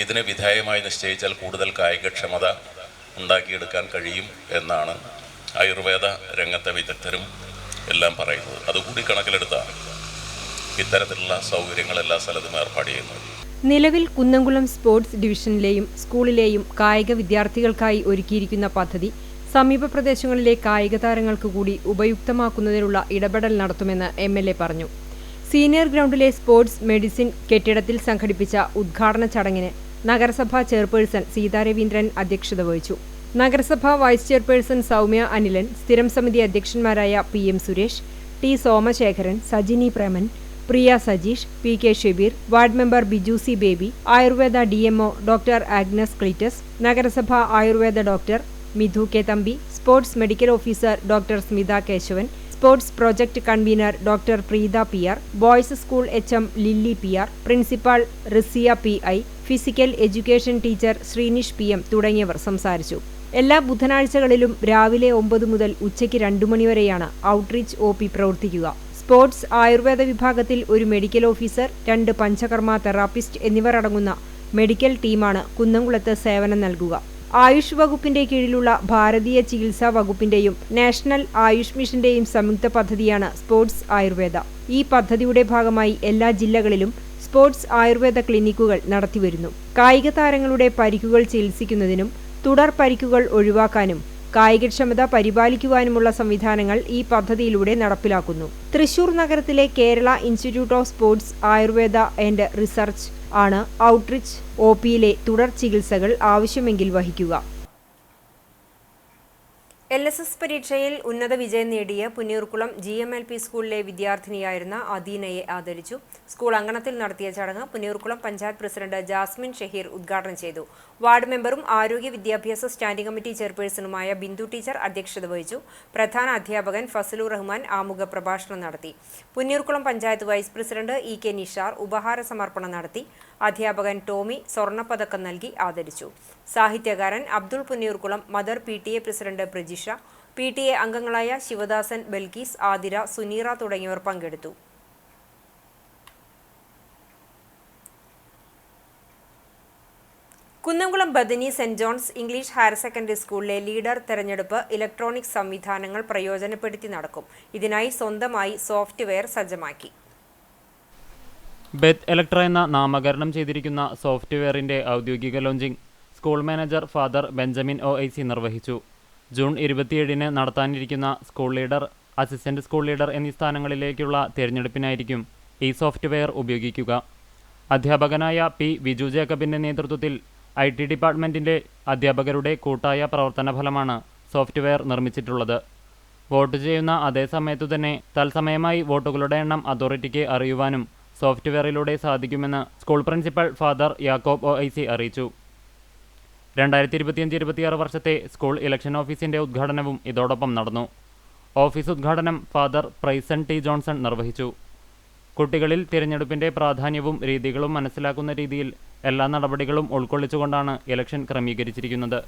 ഇതിന് വിധേയമായി നിശ്ചയിച്ചാൽ കൂടുതൽ കായികക്ഷമത ഉണ്ടാക്കിയെടുക്കാൻ കഴിയും എന്നാണ് ആയുർവേദ രംഗത്തെ വിദഗ്ധരും എല്ലാം പറയുന്നത്. അതുകൂടി കണക്കിലെടുത്താണ് ഇത്തരത്തിലുള്ള സൗകര്യങ്ങൾ എല്ലാ സ്ഥലത്തും ഏർപ്പാട് ചെയ്യുന്നത്. നിലവിൽ കുന്നംകുളം സ്പോർട്സ് ഡിവിഷനിലെയും സ്കൂളിലെയും കായിക വിദ്യാർത്ഥികൾക്കായി ഒരുക്കിയിരിക്കുന്ന പദ്ധതി സമീപ പ്രദേശങ്ങളിലെ കായിക താരങ്ങൾക്ക് കൂടി ഉപയുക്തമാക്കുന്നതിനുള്ള ഇടപെടൽ നടത്തുമെന്ന് MLA പറഞ്ഞു. സീനിയർ ഗ്രൗണ്ടിലെ സ്പോർട്സ് മെഡിസിൻ കെട്ടിടത്തിൽ സംഘടിപ്പിച്ച ഉദ്ഘാടന ചടങ്ങിന് നഗരസഭാ ചെയർപേഴ്സൺ സീതാ രവീന്ദ്രൻ അധ്യക്ഷത വഹിച്ചു. നഗരസഭാ വൈസ് ചെയർപേഴ്സൺ സൗമ്യ അനിലൻ, സ്ഥിരം സമിതി അധ്യക്ഷന്മാരായ PM Suresh, T Somasekharan, Sajini Preman, Priya Sajeesh, PK Shebeer, ward member Biju C Baby, ayurveda DMO doctor Agnes Cleetus, നഗരസഭാ ayurveda doctor Mithu K Thampi, sports medical officer doctor Smitha Kesavan, sports project convener doctor Preetha PR, boys school HM Lilly PR, principal Rizia PI, physical education teacher Sreenish PM തുടങ്ങിയവർ സംസാരിച്ചു. എല്ലാ ബുധനാഴ്ചകളിലും രാവിലെ 9 മുതൽ ഉച്ചയ്ക്ക് 2 മണിവരെയാണ് outreach OP പ്രവർത്തിക്കുക. Sports Ayurveda വിഭാഗത്തിൽ ഒരു മെഡിക്കൽ ഓഫീസർ, 2 പഞ്ചകർമ്മ തെറാപ്പിസ്റ്റ് എന്നിവർ അടങ്ങുന്ന മെഡിക്കൽ ടീമാണ് കുന്നംകുളത്ത് സേവനം നൽകുക. ആയുഷ് വകുപ്പിന്റെ കീഴിലുള്ള ഭാരതീയ ചികിത്സാ വകുപ്പിന്റെയും നാഷണൽ ആയുഷ് മിഷന്റെയും സംയുക്ത പദ്ധതിയാണ് സ്പോർട്സ് ആയുർവേദ. ഈ പദ്ധതിയുടെ ഭാഗമായി എല്ലാ ജില്ലകളിലും സ്പോർട്സ് ആയുർവേദ ക്ലിനിക്കുകൾ നടത്തിവരുന്നു. കായിക താരങ്ങളുടെ പരിക്കുകൾ ചികിത്സിക്കുന്നതിനും തുടർ പരിക്കുകൾ ഒഴിവാക്കാനും കായികക്ഷമത പരിപാലിക്കുവാനുമുള്ള സംവിധാനങ്ങൾ ഈ പദ്ധതിയിലൂടെ നടപ്പിലാക്കുന്നു. തൃശൂർ നഗരത്തിലെ Kerala institute of sports Ayurveda and research ആണ് ഔട്ട്റീച്ച് OPയിലെ തുടർ ചികിത്സകൾ ആവശ്യമെങ്കിൽ വഹിക്കുക. LSS പരീക്ഷയിൽ ഉന്നത വിജയം നേടിയ പുന്നയൂർക്കുളം GMLP സ്കൂളിലെ വിദ്യാർത്ഥിനിയായിരുന്ന അദീനയെ ആദരിച്ചു. സ്കൂൾ അങ്കണത്തിൽ നടത്തിയ ചടങ്ങ് പുന്നയൂർക്കുളം പഞ്ചായത്ത് പ്രസിഡന്റ് ജാസ്മിൻ ഷഹീർ ഉദ്ഘാടനം ചെയ്തു. വാർഡ് മെമ്പറും ആരോഗ്യ വിദ്യാഭ്യാസ സ്റ്റാൻഡിംഗ് കമ്മിറ്റി ചെയർപേഴ്സണുമായ ബിന്ദു ടീച്ചർ അധ്യക്ഷത വഹിച്ചു. പ്രധാന അധ്യാപകൻ ഫസലുർ റഹ്മാൻ ആമുഖ പ്രഭാഷണം നടത്തി. Punnayurkulam panchayat vice president EK Nishar ഉപഹാര സമർപ്പണം നടത്തി. അധ്യാപകൻ ടോമി സ്വർണ്ണപ്പതക്കം നൽകി ആദരിച്ചു. സാഹിത്യകാരൻ Abdul Punnayurkulam, mother PTA president Prajisha, PTA അംഗങ്ങളായ ശിവദാസൻ, ബൽക്കീസ്, ആതിര, സുനീറ തുടങ്ങിയവർ പങ്കെടുത്തു. Kunnamkulam Bethany saint John's English higher secondary സ്കൂളിലെ ലീഡർ തെരഞ്ഞെടുപ്പ് ഇലക്ട്രോണിക് സംവിധാനങ്ങൾ പ്രയോജനപ്പെടുത്തി നടക്കും. ഇതിനായി സ്വന്തമായി സോഫ്റ്റ്വെയർ സജ്ജമാക്കി. ബെത്ത് എലക്ട്ര എന്ന നാമകരണം ചെയ്തിരിക്കുന്ന സോഫ്റ്റ്വെയറിന്റെ ഔദ്യോഗിക launching school manager father Benjamin OIC നിർവഹിച്ചു. ജൂൺ 27-ന് നടത്താനിരിക്കുന്ന school leader, assistant school leader എന്നീ സ്ഥാനങ്ങളിലേക്കുള്ള തിരഞ്ഞെടുപ്പിനായിരിക്കും ഈ സോഫ്റ്റ്വെയർ ഉപയോഗിക്കുക. അധ്യാപകനായ P. വിജു ജേക്കബിന്റെ നേതൃത്വത്തിൽ IT ഡിപ്പാർട്ട്മെന്റിന്റെ അധ്യാപകരുടെ കൂട്ടായ പ്രവർത്തന ഫലമാണ് സോഫ്റ്റ്വെയർ നിർമ്മിച്ചിട്ടുള്ളത്. വോട്ട് ചെയ്യുന്ന അതേ സമയത്തു തന്നെ തത്സമയമായി വോട്ടുകളുടെ എണ്ണം അതോറിറ്റിക്ക് അറിയുവാനും സോഫ്റ്റ്വെയറിലൂടെ സാധിക്കുമെന്ന് സ്കൂൾ പ്രിൻസിപ്പൽ ഫാദർ യാക്കോബ് OIC അറിയിച്ചു. 2025-26 വർഷത്തെ സ്കൂൾ ഇലക്ഷൻ ഓഫീസിന്റെ ഉദ്ഘാടനവും ഇതോടൊപ്പം നടന്നു. ഓഫീസ് ഉദ്ഘാടനം ഫാദർ പ്രൈസൺ T. ജോൺസൺ നിർവഹിച്ചു. കുട്ടികളിൽ തിരഞ്ഞെടുപ്പിന്റെ പ്രാധാന്യവും രീതികളും മനസ്സിലാക്കുന്ന രീതിയിൽ എല്ലാ നടപടികളും ഉൾക്കൊള്ളിച്ചുകൊണ്ടാണ് ഇലക്ഷൻ ക്രമീകരിച്ചിരിക്കുന്നത്.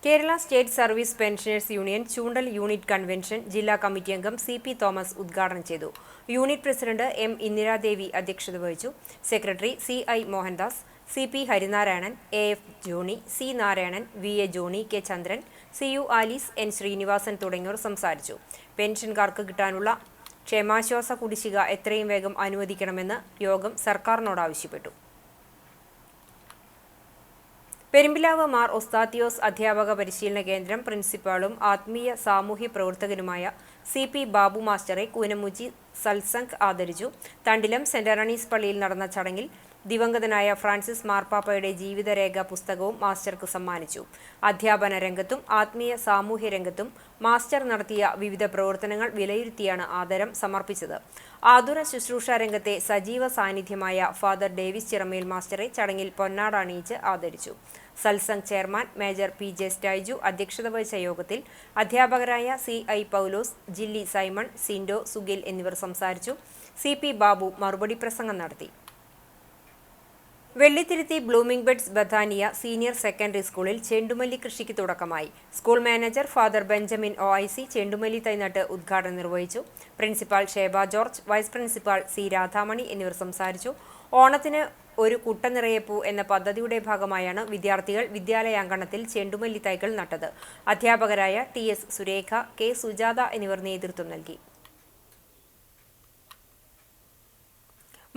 Kerala state service pensioners union Choondal unit convention ജില്ലാ കമ്മിറ്റി അംഗം CP തോമസ് ഉദ്ഘാടനം ചെയ്തു. Unit president M. ഇന്ദിരാദേവി അധ്യക്ഷത വഹിച്ചു. Secretary CI Mohandas, CP Harinarayanan, AF Johnny, C. Narayanan, VA Johnny, K. Chandran, CU Alice, N. Srinivasan തുടങ്ങിയവർ സംസാരിച്ചു. പെൻഷൻകാർക്ക് കിട്ടാനുള്ള ക്ഷേമാശ്വാസ കുടിശ്ശിക എത്രയും വേഗം അനുവദിക്കണമെന്ന് യോഗം സർക്കാരിനോട് ആവശ്യപ്പെട്ടു. പെരുമ്പിലാവ് മാർ ഒസ്താത്തിയോസ് അധ്യാപക പരിശീലന കേന്ദ്രം പ്രിൻസിപ്പാളും ആത്മീയ സാമൂഹ്യ പ്രവർത്തകനുമായ CP ബാബു മാസ്റ്ററെ കൂനമുച്ചി സത്സംഗ് ആദരിച്ചു. തണ്ടിലം സെന്റ് ആന്റണീസ് പള്ളിയിൽ നടന്ന ചടങ്ങിൽ ദിവംഗതനായ ഫ്രാൻസിസ് മാർപ്പാപ്പയുടെ ജീവിതരേഖ പുസ്തകവും മാസ്റ്റർക്ക് സമ്മാനിച്ചു. അധ്യാപന രംഗത്തും ആത്മീയ സാമൂഹ്യ രംഗത്തും മാസ്റ്റർ നടത്തിയ വിവിധ പ്രവർത്തനങ്ങൾ വിലയിരുത്തിയാണ് ആദരം സമർപ്പിച്ചത്. ആതുര ശുശ്രൂഷ രംഗത്തെ സജീവ സാന്നിധ്യമായ ഫാദർ ഡേവിസ് ചിറമേൽ മാസ്റ്ററെ ചടങ്ങിൽ പൊന്നാട അണിയിച്ച് ആദരിച്ചു. Salsang chairman major PJ Styju അധ്യക്ഷത വഹിച്ച യോഗത്തിൽ അധ്യാപകരായ CI പൗലോസ്, ജില്ലി സൈമൺ, സിൻഡോ, സുഗിൽ എന്നിവർ സംസാരിച്ചു. CP ബാബു മറുപടി പ്രസംഗം നടത്തി. Vellithiruthi blooming buds Bethania senior secondary സ്കൂളിൽ ചെണ്ടുമല്ലി കൃഷിക്ക് തുടക്കമായി. School manager father Benjamin OIC ചെണ്ടുമല്ലി തൈനട്ട് ഉദ്ഘാടനം നിർവഹിച്ചു. Principal Sheba George, vice principal C Radhamani എന്നിവർ സംസാരിച്ചു. ഓണത്തിന് ഒരു കുട്ട നിറയെ പൂ എന്ന പദ്ധതിയുടെ ഭാഗമായാണ് വിദ്യാർത്ഥികൾ വിദ്യാലയാങ്കണത്തിൽ ചെണ്ടുമല്ലി തൈകൾ നട്ടത്. അധ്യാപകരായ TS സുരേഖ, K സുജാത എന്നിവർ നേതൃത്വം നൽകി.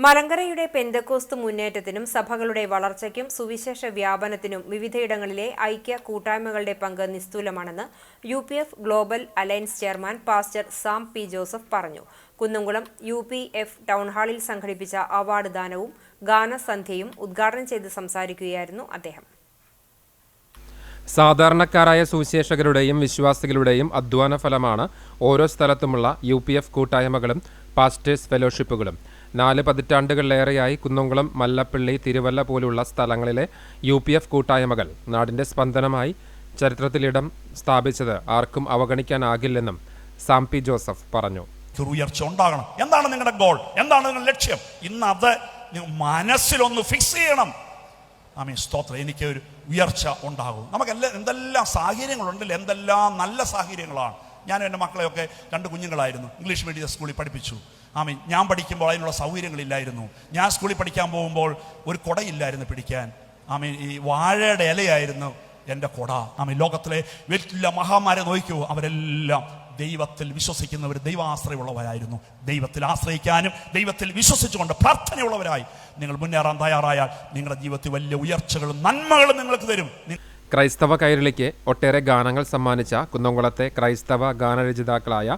മലങ്കരയുടെ പെന്തക്കോസ്ത് മുന്നേറ്റത്തിനും സഭകളുടെ വളർച്ചയ്ക്കും സുവിശേഷ വ്യാപനത്തിനും വിവിധയിടങ്ങളിലെ ഐക്യ കൂട്ടായ്മകളുടെ പങ്ക് നിസ്തൂലമാണെന്ന് UPF global alliance chairman pastor Sam P Joseph പറഞ്ഞു. കുന്നംകുളം UPF ടൗൺ ഹാളിൽ സംഘടിപ്പിച്ച അവാർഡ് ദാനവും ഗാനസന്ധ്യയും ഉദ്ഘാടനം ചെയ്ത് സംസാരിക്കുകയായിരുന്നു അദ്ദേഹം. സാധാരണക്കാരായ സുവിശേഷകരുടെയും വിശ്വാസികളുടെയും അധ്വാന ഫലമാണ് ഓരോ സ്ഥലത്തുമുള്ള UPF കൂട്ടായ്മകളും പാസ്റ്റേഴ്സ് ഫെലോഷിപ്പുകളും. 4 പതിറ്റാണ്ടുകളിലേറെയായി കുന്നംകുളം, മല്ലപ്പള്ളി, തിരുവല്ല പോലുള്ള സ്ഥലങ്ങളിലെ UPF കൂട്ടായ്മകൾ നാടിൻ്റെ സ്പന്ദനമായി ചരിത്രത്തിലിടം സ്ഥാപിച്ചത് ആർക്കും അവഗണിക്കാനാകില്ലെന്നും സാം P ജോസഫ് പറഞ്ഞു. ഉയർച്ച ഉണ്ടാകണം. എന്താണ് നിങ്ങളുടെ ഗോൾ? എന്താണ് നിങ്ങളുടെ ലക്ഷ്യം? ഇന്ന് അത് മനസ്സിലൊന്ന് ഫിക്സ് ചെയ്യണം. സ്തോത്രം. എനിക്ക് ഒരു ഉയർച്ച ഉണ്ടാകും. നമുക്കെല്ലാം എന്തെല്ലാം സാഹചര്യങ്ങളുണ്ടല്ലോ, എന്തെല്ലാം നല്ല സാഹചര്യങ്ങളാണ്. ഞാനും എൻ്റെ മക്കളെയൊക്കെ 2 കുഞ്ഞുങ്ങളായിരുന്നു ഇംഗ്ലീഷ് മീഡിയം സ്കൂളിൽ പഠിപ്പിച്ചു. ഞാൻ പഠിക്കുമ്പോൾ അതിനുള്ള സൗകര്യങ്ങളില്ലായിരുന്നു. ഞാൻ സ്കൂളിൽ പഠിക്കാൻ പോകുമ്പോൾ ഒരു കുടയില്ലായിരുന്നു പിടിക്കാൻ. ഈ വാഴയുടെ ഇലയായിരുന്നു എൻ്റെ കുട. ലോകത്തിലെ വലിയ മഹാന്മാരെ നോക്കൂ, അവരെല്ലാം ദൈവത്തിൽ വിശ്വസിക്കുന്നവർ, ദൈവാശ്രയമുള്ളവരായിരുന്നു. ദൈവത്തിൽ ആശ്രയിക്കാനും ദൈവത്തിൽ വിശ്വസിച്ചുകൊണ്ട് പ്രാർത്ഥനയുള്ളവരായി നിങ്ങൾ മുന്നേറാൻ തയ്യാറായാൽ നിങ്ങളുടെ ജീവിതത്തിൽ വലിയ ഉയർച്ചകളും നന്മകളും നിങ്ങൾക്ക് തരും. ക്രൈസ്തവ കൈരളിക്ക് ഒട്ടേറെ ഗാനങ്ങൾ സമ്മാനിച്ച കുന്നംകുളത്തെ ക്രൈസ്തവ ഗാനരചയിതാക്കളായ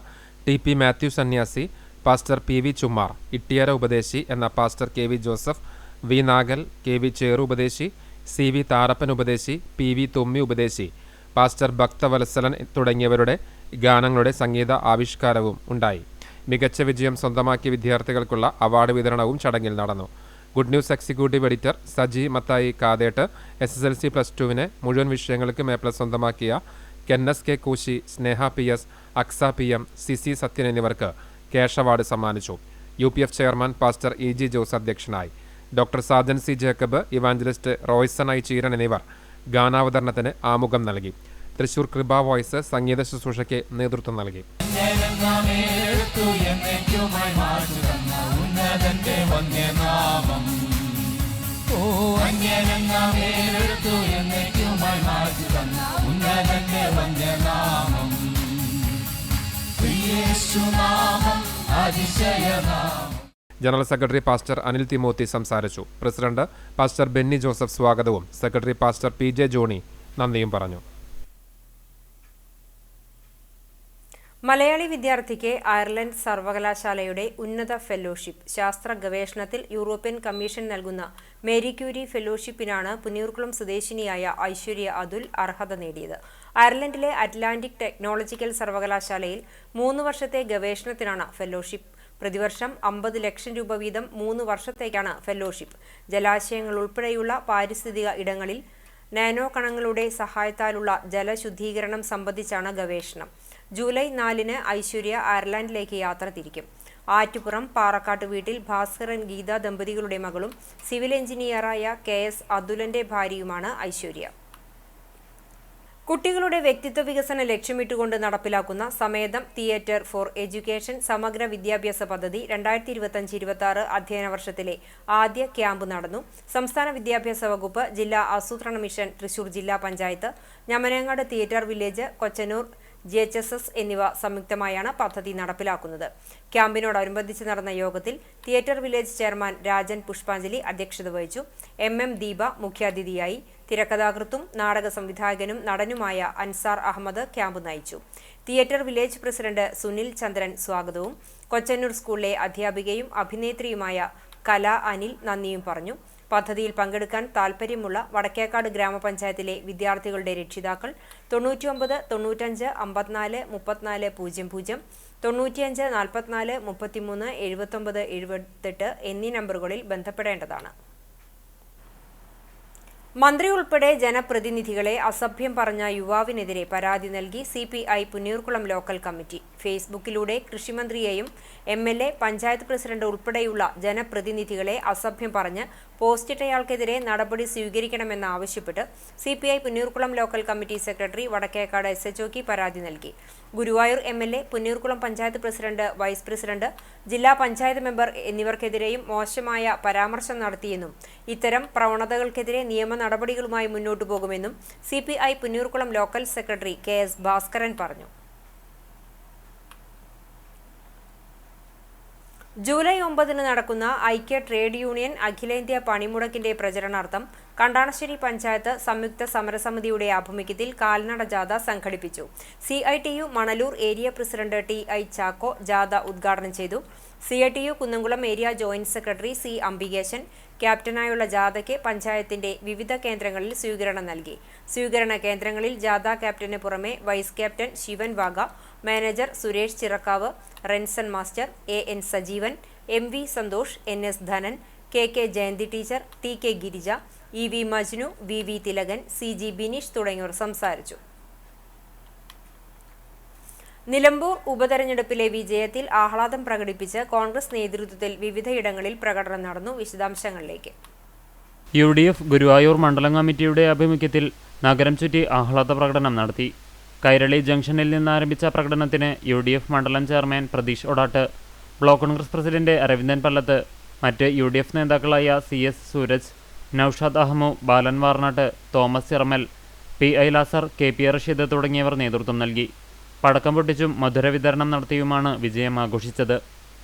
TP മാത്യു സന്യാസി, പാസ്റ്റർ PV ചുമ്മാർ, ഇട്ടിയര ഉപദേശി എന്ന pastor KV Joseph, V Nagal, KV ചേറു ഉപദേശി, CV താരപ്പൻ ഉപദേശി, PV Thommi ഉപദേശി, pastor Bhakthavatsalan തുടങ്ങിയവരുടെ ഗാനങ്ങളുടെ സംഗീത ആവിഷ്കാരവും ഉണ്ടായി. മികച്ച വിജയം സ്വന്തമാക്കിയ വിദ്യാർത്ഥികൾക്കുള്ള അവാർഡ് വിതരണവും ചടങ്ങിൽ നടന്നു. Good news executive editor Saji Mathai Kathett, SSLC +2 മുഴുവൻ വിഷയങ്ങൾക്കും A+ സ്വന്തമാക്കിയ കെന്നസ് K കൂശി, സ്നേഹ PS, അക്സ PM, CC സത്യൻ എന്നിവർക്ക് ക്യാഷ് അവാർഡ് സമ്മാനിച്ചു. UPF chairman pastor EG Jose അധ്യക്ഷനായി. Doctor Sajan C Jacob, evangelist Royson I Cheeran എന്നിവർ ഗാനാവതരണത്തിന് ആമുഖം നൽകി. തൃശൂർ കൃപ വോയ്സ് സംഗീത ശുശ്രൂഷയ്ക്ക് നേതൃത്വം നൽകി. General secretary pastor Anil Timothy സംസാരിച്ചു. പ്രസിഡന്റ് പാസ്റ്റർ ബെന്നി ജോസഫ് സ്വാഗതവും സെക്രട്ടറി പാസ്റ്റർ PJ ജോണി നന്ദിയും പറഞ്ഞു. മലയാളി വിദ്യാർത്ഥിക്ക് അയർലൻഡ് സർവകലാശാലയുടെ ഉന്നത ഫെലോഷിപ്പ്. ശാസ്ത്ര ഗവേഷണത്തിൽ യൂറോപ്യൻ കമ്മീഷൻ നൽകുന്ന മേരി ക്യൂരി ഫെലോഷിപ്പിനാണ് പുന്നയൂർക്കുളം സ്വദേശിനിയായ ഐശ്വര്യ അതുൽ അർഹത നേടിയത്. അയർലൻഡിലെ അറ്റ്ലാന്റിക് ടെക്നോളജിക്കൽ സർവകലാശാലയിൽ 3 വർഷത്തെ ഗവേഷണത്തിനാണ് ഫെലോഷിപ്പ്. പ്രതിവർഷം 50 ലക്ഷം രൂപ വീതം 3 വർഷത്തേക്കാണ് ഫെലോഷിപ്പ്. ജലാശയങ്ങൾ ഉൾപ്പെടെയുള്ള പാരിസ്ഥിതിക ഇടങ്ങളിൽ നാനോ കണങ്ങളുടെ സഹായത്താലുള്ള ജലശുദ്ധീകരണം സംബന്ധിച്ചാണ് ഗവേഷണം. ജൂലൈ 4-ന് ഐശ്വര്യ അയർലൻഡിലേക്ക് യാത്ര തിരിക്കും. ആറ്റുപുറം പാറക്കാട്ട് വീട്ടിൽ ഭാസ്കരൻ ഗീത ദമ്പതികളുടെ മകളും സിവിൽ എഞ്ചിനീയറായ KS അതുലന്റെ ഭാര്യയുമാണ് ഐശ്വര്യ. കുട്ടികളുടെ വ്യക്തിത്വ വികസനം ലക്ഷ്യമിട്ടുകൊണ്ട് നടപ്പിലാക്കുന്ന സമേതം തിയേറ്റർ ഫോർ എഡ്യൂക്കേഷൻ സമഗ്ര വിദ്യാഭ്യാസ പദ്ധതി 2025-26 അധ്യയന വർഷത്തിലെ ആദ്യ ക്യാമ്പ് നടന്നു. സംസ്ഥാന വിദ്യാഭ്യാസ വകുപ്പ്, ജില്ലാ ആസൂത്രണ മിഷൻ, തൃശൂർ ജില്ലാ panchayat, ഞമനങ്ങാട് theatre village, Kochanur GHSS എന്നിവ സംയുക്തമായാണ് പദ്ധതി നടപ്പിലാക്കുന്നത്. ക്യാമ്പിനോടനുബന്ധിച്ച് നടന്ന യോഗത്തിൽ തിയേറ്റർ വില്ലേജ് ചെയർമാൻ രാജൻ പുഷ്പാഞ്ജലി അധ്യക്ഷത വഹിച്ചു. MM ദീപ മുഖ്യാതിഥിയായി. തിരക്കഥാകൃത്തും നാടക സംവിധായകനും നടനുമായ അൻസാർ അഹമ്മദ് ക്യാമ്പ് നയിച്ചു. തിയേറ്റർ വില്ലേജ് പ്രസിഡന്റ് സുനിൽ ചന്ദ്രൻ സ്വാഗതവും കൊച്ചന്നൂർ സ്കൂളിലെ അധ്യാപികയും അഭിനേത്രിയുമായ കല അനിൽ നന്ദിയും പറഞ്ഞു. പദ്ധതിയിൽ പങ്കെടുക്കാൻ താൽപ്പര്യമുള്ള വടക്കേക്കാട് ഗ്രാമപഞ്ചായത്തിലെ വിദ്യാർത്ഥികളുടെ രക്ഷിതാക്കൾ 99 95 54 34 00 95 44 33 79 78 എന്നീ നമ്പറുകളിൽ ബന്ധപ്പെടേണ്ടതാണ്. മന്ത്രി ഉൾപ്പെടെ ജനപ്രതിനിധികളെ അസഭ്യം പറഞ്ഞ യുവാവിനെതിരെ പരാതി നൽകി CPI പുന്നയൂർകുളം ലോക്കൽ കമ്മിറ്റി. ഫേസ്ബുക്കിലൂടെ കൃഷിമന്ത്രിയെയും MLA, പഞ്ചായത്ത് പ്രസിഡന്റ് ഉൾപ്പെടെയുള്ള ജനപ്രതിനിധികളെ അസഭ്യം പറഞ്ഞ് പോസ്റ്റിട്ടയാൾക്കെതിരെ നടപടി സ്വീകരിക്കണമെന്നാവശ്യപ്പെട്ട് CPI Punnayurkulam local committee secretary Vadakkekad SHOക്ക് പരാതി നൽകി. Guruvayur MLA, Punnayurkulam panchayat president, vice president, ജില്ലാ പഞ്ചായത്ത് മെമ്പർ എന്നിവർക്കെതിരെയും മോശമായ പരാമർശം നടത്തിയെന്നും ഇത്തരം പ്രവണതകൾക്കെതിരെ നിയമ നടപടികളുമായി മുന്നോട്ടു പോകുമെന്നും CPI Punnayurkulam local secretary KS Bhaskaran പറഞ്ഞു. ജൂലൈ 9 നടക്കുന്ന ഐക്യ ട്രേഡ് യൂണിയൻ അഖിലേന്ത്യാ പണിമുടക്കിന്റെ പ്രചരണാർത്ഥം കണ്ടാണശ്ശേരി പഞ്ചായത്ത് സംയുക്ത സമരസമിതിയുടെ ആഭിമുഖ്യത്തിൽ കാൽനട ജാഥ സംഘടിപ്പിച്ചു. CITU Manalur area president TI Chacko ജാഥ ഉദ്ഘാടനം ചെയ്തു. CITU Kunnamkulam area joint secretary C Ambikesan ക്യാപ്റ്റനായുള്ള ജാഥയ്ക്ക് പഞ്ചായത്തിന്റെ വിവിധ കേന്ദ്രങ്ങളിൽ സ്വീകരണം നൽകി. സ്വീകരണ കേന്ദ്രങ്ങളിൽ ജാഥ ക്യാപ്റ്റന് പുറമെ vice captain Sivan Vaga, manager Suresh Chirakkav, Renson master, AN Sajeevan, MV Santhosh, NS Dhanan, KK Jayanthi teacher, TK Girija, EV Majnu, VV Thilakan, CG Bineesh തുടങ്ങിയവർ സംസാരിച്ചു. നിലമ്പൂർ ഉപതെരഞ്ഞെടുപ്പിലെ വിജയത്തിൽ ആഹ്ലാദം പ്രകടിപ്പിച്ച് കോൺഗ്രസ് നേതൃത്വത്തിൽ വിവിധയിടങ്ങളിൽ പ്രകടനം നടന്നു. വിശദാംശങ്ങളിലേക്ക്. UDF ഗുരുവായൂർ മണ്ഡലം കമ്മിറ്റിയുടെ ആഭിമുഖ്യത്തിൽ നഗരം ചുറ്റി ആഹ്ലാദ പ്രകടനം നടത്തി. കൈരളി ജംഗ്ഷനിൽ നിന്നാരംഭിച്ച പ്രകടനത്തിന് UDF മണ്ഡലം chairman Pratheesh Odatt, block Congress president Aravindan Pallath, മറ്റ് UDF നേതാക്കളായ CS Sooraj, Noushad Ahammu, Balan Varnatt, Thomas Chiramal, PI Lazar, KP Rasheed തുടങ്ങിയവർ നേതൃത്വം നൽകി. പടക്കം പൊട്ടിച്ചും മധുര വിതരണം നടത്തിയുമാണ് വിജയം ആഘോഷിച്ചത്.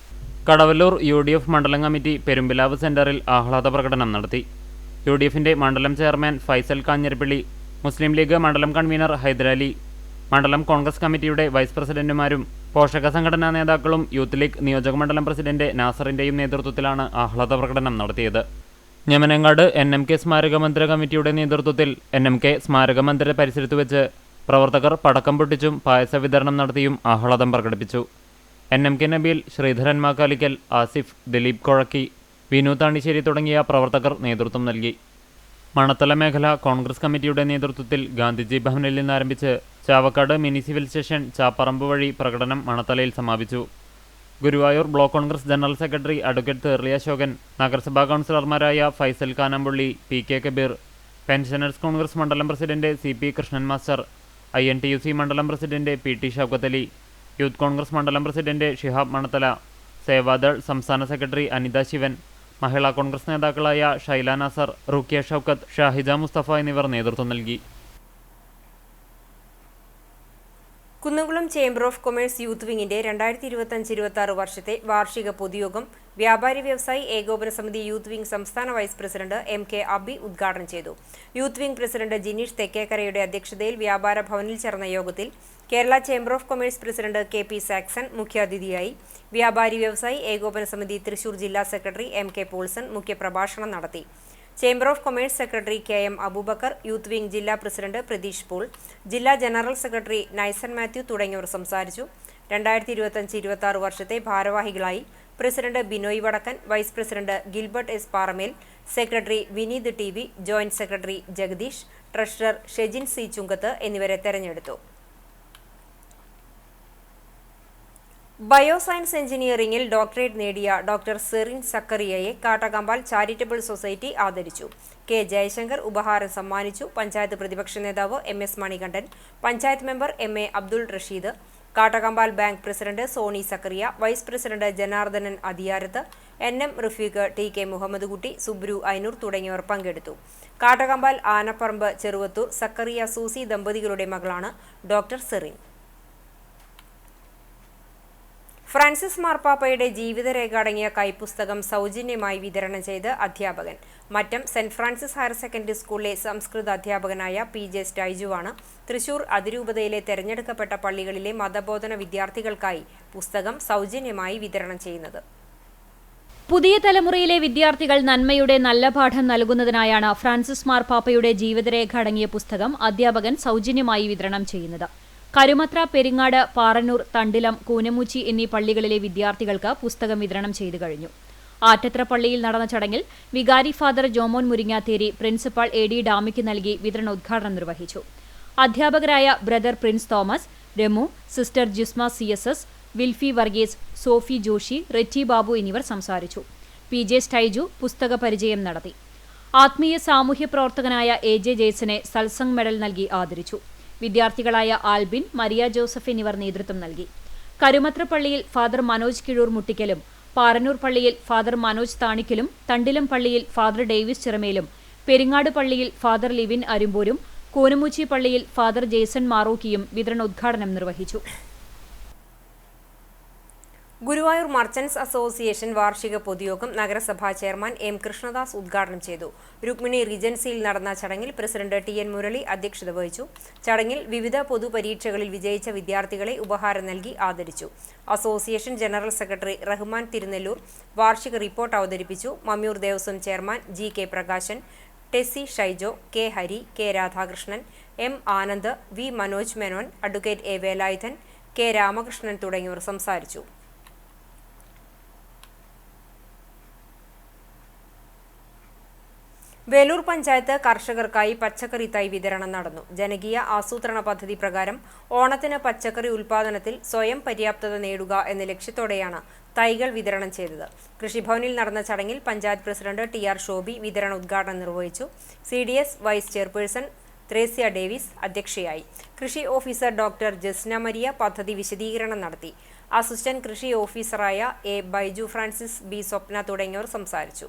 കടവല്ലൂർ UDF മണ്ഡലം കമ്മിറ്റി പെരുമ്പിലാവ് സെന്ററിൽ ആഹ്ലാദ പ്രകടനം നടത്തി. UDFിന്റെ മണ്ഡലം ചെയർമാൻ ഫൈസൽ കാഞ്ഞിരപ്പള്ളി, മുസ്ലിം ലീഗ് മണ്ഡലം കൺവീനർ ഹൈദരാലി, മണ്ഡലം കോൺഗ്രസ് കമ്മിറ്റിയുടെ വൈസ് പ്രസിഡന്റുമാരും പോഷക സംഘടനാ നേതാക്കളും യൂത്ത് ലീഗ് നിയോജകമണ്ഡലം പ്രസിഡന്റ് നാസറിന്റെയും നേതൃത്വത്തിലാണ് ആഹ്ലാദ പ്രകടനം നടത്തിയത്. ഞമനങ്ങാട് NMK സ്മാരക മന്ദിര കമ്മിറ്റിയുടെ നേതൃത്വത്തിൽ NMK സ്മാരക മന്ദിര പരിസരത്ത് വെച്ച് പ്രവർത്തകർ പടക്കം പൊട്ടിച്ചും പായസ വിതരണം നടത്തിയും ആഹ്ലാദം പ്രകടിപ്പിച്ചു. NMK നബീൽ, ശ്രീധരൻ മാക്കാലിക്കൽ, ആസിഫ്, ദിലീപ് കൊഴക്കി, വിനു താണിശ്ശേരി തുടങ്ങിയ പ്രവർത്തകർ നേതൃത്വം നൽകി. മണത്തല മേഖല കോൺഗ്രസ് കമ്മിറ്റിയുടെ നേതൃത്വത്തിൽ ഗാന്ധിജി ഭവനിൽ നിന്നാരംഭിച്ച് Chavakkad mini civil station Chapparamb വഴി പ്രകടനം മണത്തലയിൽ സമാപിച്ചു. Guruvayur block Congress general secretary advocate Therly Asokan, നഗരസഭാ കൗൺസിലർമാരായ ഫൈസൽ കാനമ്പുള്ളി, PK കബീർ, പെൻഷനേഴ്സ് കോൺഗ്രസ് മണ്ഡലം president CP Krishnan master, INTUC മണ്ഡലം president PT Shoukath Ali, youth Congress മണ്ഡലം പ്രസിഡന്റ് ഷിഹാബ് മണത്തല, സേവാദൾ സംസ്ഥാന സെക്രട്ടറി അനിത ശിവൻ, മഹിളാ കോൺഗ്രസ് നേതാക്കളായ ഷൈല നാസർ, റുക്കിയ ഷൗക്കത്ത്, ഷാഹിജ മുസ്തഫ എന്നിവർ നേതൃത്വം നൽകി. Kunnamkulam chamber of commerce youth വിങ്ങിന്റെ 2025-26 വർഷത്തെ വാർഷിക പൊതുയോഗം വ്യാപാരി വ്യവസായി ഏകോപന സമിതി യൂത്ത് വിംഗ് സംസ്ഥാന വൈസ് പ്രസിഡന്റ് MK അബി ഉദ്ഘാടനം ചെയ്തു. യൂത്ത് വിംഗ് പ്രസിഡന്റ് ജിനീഷ് തെക്കേക്കരയുടെ അധ്യക്ഷതയിൽ വ്യാപാര ഭവനിൽ ചേർന്ന യോഗത്തിൽ Kerala chamber of commerce president KP Saxon മുഖ്യാതിഥിയായി. വ്യാപാരി വ്യവസായി ഏകോപന സമിതി തൃശൂർ ജില്ലാ സെക്രട്ടറി MK പോൾസൺ മുഖ്യപ്രഭാഷണം നടത്തി. Chamber of commerce secretary KM Aboobacker, youth wing ജില്ലാ പ്രസിഡന്റ് പ്രതീഷ് പോൾ, ജില്ലാ ജനറൽ സെക്രട്ടറി നൈസൺ മാത്യു തുടങ്ങിയവർ സംസാരിച്ചു. 2025-26 വർഷത്തെ ഭാരവാഹികളായി president Binoy Vadakkan, vice president Gilbert S Paramel, secretary Vineeth TV, joint secretary Jagadeesh, treasurer Shejin C Chungath എന്നിവരെ തെരഞ്ഞെടുത്തു. ബയോസയൻസ് എഞ്ചിനീയറിംഗിൽ ഡോക്ടറേറ്റ് നേടിയ ഡോക്ടർ സെറിൻ സക്കറിയയെ കാട്ടകമ്പാൽ ചാരിറ്റബിൾ സൊസൈറ്റി ആദരിച്ചു. K ജയശങ്കർ ഉപഹാരം സമ്മാനിച്ചു. പഞ്ചായത്ത് പ്രതിപക്ഷ നേതാവ് MS Manikandan, panchayat member MA Abdul Rasheed, Kattakampal bank president Sony Zacharia, vice president Janardhanan Athiyarath, NM Rafeeq, TK Muhammad Kutty, Subru Ainoor തുടങ്ങിയവർ പങ്കെടുത്തു. കാട്ടകമ്പാൽ ആനപ്പറമ്പ് ചെറുവത്തൂർ സക്കറിയ സൂസി ദമ്പതികളുടെ മകളാണ് ഡോക്ടർ സെറിൻ. ഫ്രാൻസിസ് മാർപ്പാപ്പയുടെ ജീവിതരേഖ അടങ്ങിയ കൈപ്പുസ്തകം സൗജന്യമായി വിതരണം ചെയ്ത് അധ്യാപകൻ. Mattom Saint Francis higher secondary സ്കൂളിലെ സംസ്കൃത അധ്യാപകനായ PJ സ്റ്റൈജുവാണ് തൃശൂർ അതിരൂപതയിലെ തെരഞ്ഞെടുക്കപ്പെട്ട പള്ളികളിലെ മതബോധന വിദ്യാർത്ഥികൾക്കായി പുസ്തകം സൗജന്യമായി വിതരണം ചെയ്യുന്നത്. പുതിയ തലമുറയിലെ വിദ്യാർത്ഥികൾ നന്മയുടെ നല്ല പാഠം നൽകുന്നതിനായാണ് ഫ്രാൻസിസ് മാർപ്പാപ്പയുടെ ജീവിതരേഖ അടങ്ങിയ പുസ്തകം അധ്യാപകൻ സൗജന്യമായി വിതരണം ചെയ്യുന്നത്. കരുമത്ര, പെരിങ്ങാട്, പാറന്നൂർ, തണ്ടിലം, കൂനമുച്ചി എന്നീ പള്ളികളിലെ വിദ്യാർത്ഥികൾക്ക് പുസ്തകം വിതരണം ചെയ്തു കഴിഞ്ഞു. ആറ്റത്ര പള്ളിയിൽ നടന്ന ചടങ്ങിൽ വികാരി father Jomon Muringatheri principal AD ഡാമിക്ക് നൽകി വിതരണോദ്ഘാടനം നിർവഹിച്ചു. അധ്യാപകരായ brother Prince Thomas, Ramu, sister Jisma CSS, Wilfy Varghese, Sophy Joshy, Retty Babu എന്നിവർ സംസാരിച്ചു. PJ സ്റ്റൈജു പുസ്തക പരിചയം നടത്തി. ആത്മീയ സാമൂഹ്യ പ്രവർത്തകനായ AJ ജേസനെ സത്സംഗ് മെഡൽ നൽകി ആദരിച്ചു. വിദ്യാർത്ഥികളായ ആൽബിൻ, മരിയ ജോസഫ് എന്നിവർ നേതൃത്വം നൽകി. കരുമത്ര പള്ളിയിൽ ഫാദർ മനോജ് കിഴൂർ മുട്ടിക്കലും, പാറന്നൂർ പള്ളിയിൽ ഫാദർ മനോജ് താണിക്കലും, തണ്ടിലം പള്ളിയിൽ ഫാദർ ഡേവിസ് ചിറമേലും, പെരിങ്ങാട് പള്ളിയിൽ ഫാദർ ലിവിൻ അരുമ്പൂരും, കൂനമുച്ചി പള്ളിയിൽ ഫാദർ ജേസൺ മാറൂക്കിയും വിതരണോദ്ഘാടനം നിർവഹിച്ചു. ഗുരുവായൂർ മർച്ചന്റ്സ് അസോസിയേഷൻ വാർഷിക പൊതുയോഗം നഗരസഭാ ചെയർമാൻ M. കൃഷ്ണദാസ് ഉദ്ഘാടനം ചെയ്തു. രുക്മിണി റീജൻസിയിൽ നടന്ന ചടങ്ങിൽ പ്രസിഡന്റ് TN മുരളി അധ്യക്ഷത വഹിച്ചു. ചടങ്ങിൽ വിവിധ പൊതുപരീക്ഷകളിൽ വിജയിച്ച വിദ്യാർത്ഥികളെ ഉപഹാരം നൽകി ആദരിച്ചു. Association general secretary Rahman Thirunellur വാർഷിക റിപ്പോർട്ട് അവതരിപ്പിച്ചു. Mammiyur Devaswom chairman GK Prakashan, Tessy Shaijo, K. Hari, K. Radhakrishnan, M. Anand, V. Manoj Menon, advocate A. Velayudhan, K. Ramakrishnan തുടങ്ങിയവർ സംസാരിച്ചു. വേലൂർ പഞ്ചായത്ത് കർഷകർക്കായി പച്ചക്കറി തൈ വിതരണം നടന്നു. ജനകീയ ആസൂത്രണ പദ്ധതി പ്രകാരം ഓണത്തിന് പച്ചക്കറി ഉൽപാദനത്തിൽ സ്വയം പര്യാപ്തത നേടുക എന്ന ലക്ഷ്യത്തോടെയാണ് തൈകൾ വിതരണം ചെയ്തത്. കൃഷിഭവനിൽ നടന്ന ചടങ്ങിൽ പഞ്ചായത്ത് പ്രസിഡന്റ് TR ഷോബി വിതരണ ഉദ്ഘാടനം നിർവഹിച്ചു. CDS vice chairperson Thresia Davis അധ്യക്ഷയായി. കൃഷി ഓഫീസർ ഡോക്ടർ ജസ്ന മരിയ പദ്ധതി വിശദീകരണം നടത്തി. അസിസ്റ്റന്റ് കൃഷി ഓഫീസറായ A. Baiju Francis, B. സ്വപ്ന തുടങ്ങിയവർ സംസാരിച്ചു.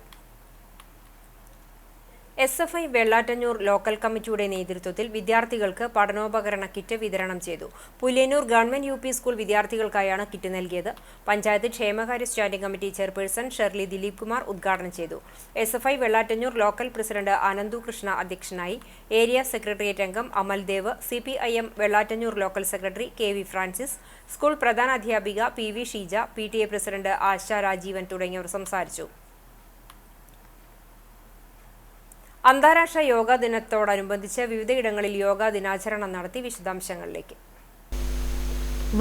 SFI വെള്ളാറ്റഞ്ഞൂർ ലോക്കൽ കമ്മിറ്റിയുടെ നേതൃത്വത്തിൽ വിദ്യാർത്ഥികൾക്ക് പഠനോപകരണ കിറ്റ് വിതരണം ചെയ്തു. പുലിയന്നൂർ ഗവൺമെന്റ് UP സ്കൂൾ വിദ്യാർത്ഥികൾക്കായാണ് കിറ്റ് നൽകിയത്. പഞ്ചായത്ത് ക്ഷേമകാര്യ standing committee chairperson Shirley Dileep Kumar ഉദ്ഘാടനം ചെയ്തു. SFI Vellattanjur local president Ananthu Krishna അധ്യക്ഷനായി. ഏരിയ സെക്രട്ടേറിയറ്റ് അംഗം Amaldev, CPIM Vellattanjur local secretary KV Francis, school പ്രധാനാധ്യാപിക PV Sheeja, PTA president Asha Rajeevan തുടങ്ങിയവർ സംസാരിച്ചു. അന്താരാഷ്ട്ര യോഗാ ദിനത്തോടനുബന്ധിച്ച് വിവിധയിടങ്ങളിൽ യോഗാ ദിനാചരണം നടത്തി. വിശദാംശങ്ങളിലേക്ക്.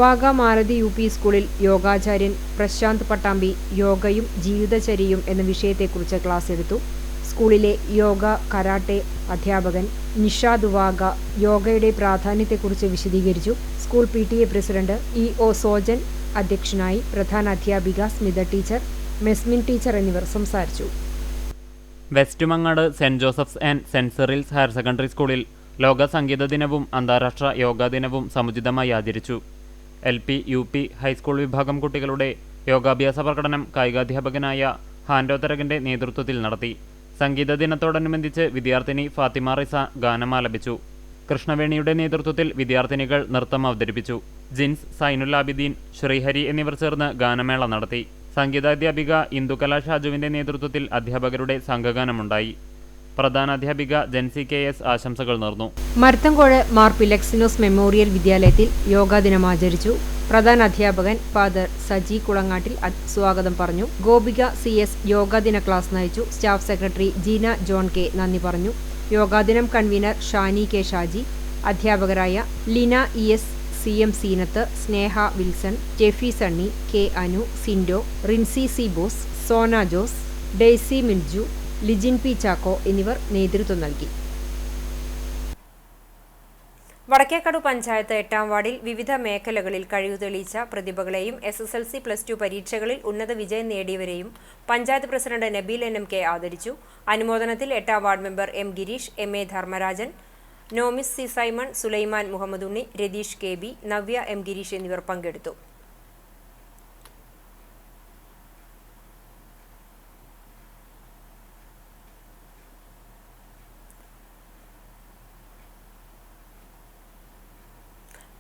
വാഗ മാലതി UP സ്കൂളിൽ യോഗാചാര്യൻ പ്രശാന്ത് പട്ടാമ്പി യോഗയും ജീവിതചര്യയും എന്ന വിഷയത്തെക്കുറിച്ച് ക്ലാസ് എടുത്തു. സ്കൂളിലെ യോഗ കരാട്ടെ അധ്യാപകൻ നിഷാദ് വാഗ യോഗയുടെ പ്രാധാന്യത്തെക്കുറിച്ച് വിശദീകരിച്ചു. School PTA president EO Sojan അധ്യക്ഷനായി. പ്രധാന അധ്യാപിക സ്മിത ടീച്ചർ, മെസ്മിൻ ടീച്ചർ എന്നിവർ സംസാരിച്ചു. West Mangad saint Joseph's and saint Cyril's higher secondary സ്കൂളിൽ ലോക സംഗീത ദിനവും അന്താരാഷ്ട്ര യോഗാ ദിനവും സമുചിതമായി ആചരിച്ചു. LP, UP, ഹൈസ്കൂൾ വിഭാഗം കുട്ടികളുടെ യോഗാഭ്യാസ പ്രകടനം കായികാധ്യാപകനായ ഹാൻഡോ തരകന്റെ നേതൃത്വത്തിൽ നടത്തി. സംഗീത ദിനത്തോടനുബന്ധിച്ച് വിദ്യാർത്ഥിനി ഫാത്തിമ റിസ ഗാനം ആലപിച്ചു. കൃഷ്ണവേണിയുടെ നേതൃത്വത്തിൽ വിദ്യാർത്ഥിനികൾ നൃത്തം അവതരിപ്പിച്ചു. ജിൻസ്, സൈനുൽ ആബിദീൻ, ശ്രീഹരി എന്നിവർ ചേർന്ന് ഗാനമേള നടത്തി. സംഗീതാധ്യാപിക ഇന്ദുകല ഷാജുവിന്റെ നേതൃത്വത്തിൽ അധ്യാപകരുടെ സംഘഗാനമുണ്ടായി. പ്രധാനാധ്യാപിക ജെൻസി KS ആശംസകൾ നേർന്നു. മരത്തങ്കോട് മാർ പിലക്സിനോസ് മെമ്മോറിയൽ വിദ്യാലയത്തിൽ യോഗാ ദിനം ആചരിച്ചു. പ്രധാന അധ്യാപകൻ ഫാദർ സജി കുളങ്ങാട്ടിൽ സ്വാഗതം പറഞ്ഞു. ഗോപിക CS യോഗാ ദിന ക്ലാസ് നയിച്ചു. Staff secretary Jeena John K നന്ദി പറഞ്ഞു. യോഗാ ദിനം കൺവീനർ ഷാനി K ഷാജി, അധ്യാപകരായ Lina ES, CM Seenath, Sneha Wilson, Jeffy Sunny, K Anu, Sindo, Rincy C Bose, Sona Jose, Daisy Minju, Lijin P Chacko എന്നിവർ നേതൃത്വം നൽകി. വടക്കേക്കടു പഞ്ചായത്ത് 8ാം വാർഡിൽ വിവിധ മേഖലകളിൽ കഴിവ് തെളിയിച്ച പ്രതിഭകളെയും SSLC +2 പരീക്ഷകളിൽ ഉന്നത വിജയം നേടിയവരെയും പഞ്ചായത്ത് പ്രസിഡന്റ് നബീൽ NMK ആദരിച്ചു. അനുമോദനത്തിൽ 8ാം ward member M Gireesh, MA Dharmarajan, Nomis C Simon, Sulaiman Muhammad Unni, Ratheesh KB, Navya M Gireesh എന്നിവർ പങ്കെടുത്തു.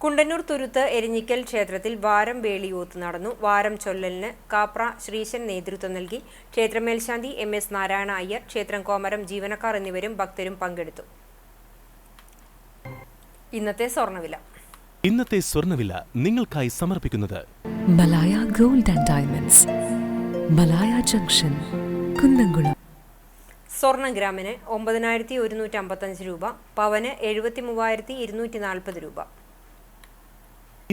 കുണ്ടന്നൂർ തുരുത്ത് എരിഞ്ഞിക്കൽ ക്ഷേത്രത്തിൽ വാരം വേളിയൂത്ത് നടന്നു. വാരം ചൊല്ലലിന് കാപ്ര ശ്രീശൻ നേതൃത്വം നൽകി. ക്ഷേത്രമേൽശാന്തി MS നാരായണ അയ്യർ, ക്ഷേത്രം കോമരം ജീവനക്കാർ എന്നിവരും ഭക്തരും പങ്കെടുത്തു. ഇന്നത്തെ സ്വർണ്ണവില നിങ്ങൾക്കായി സമർപ്പിക്കുന്നത് Malaya gold and diamonds. Malaya junction, Kunnamkulam. സ്വർണ്ണ ഗ്രാമിന് 9155 രൂപ, പവന് 73,240 രൂപ.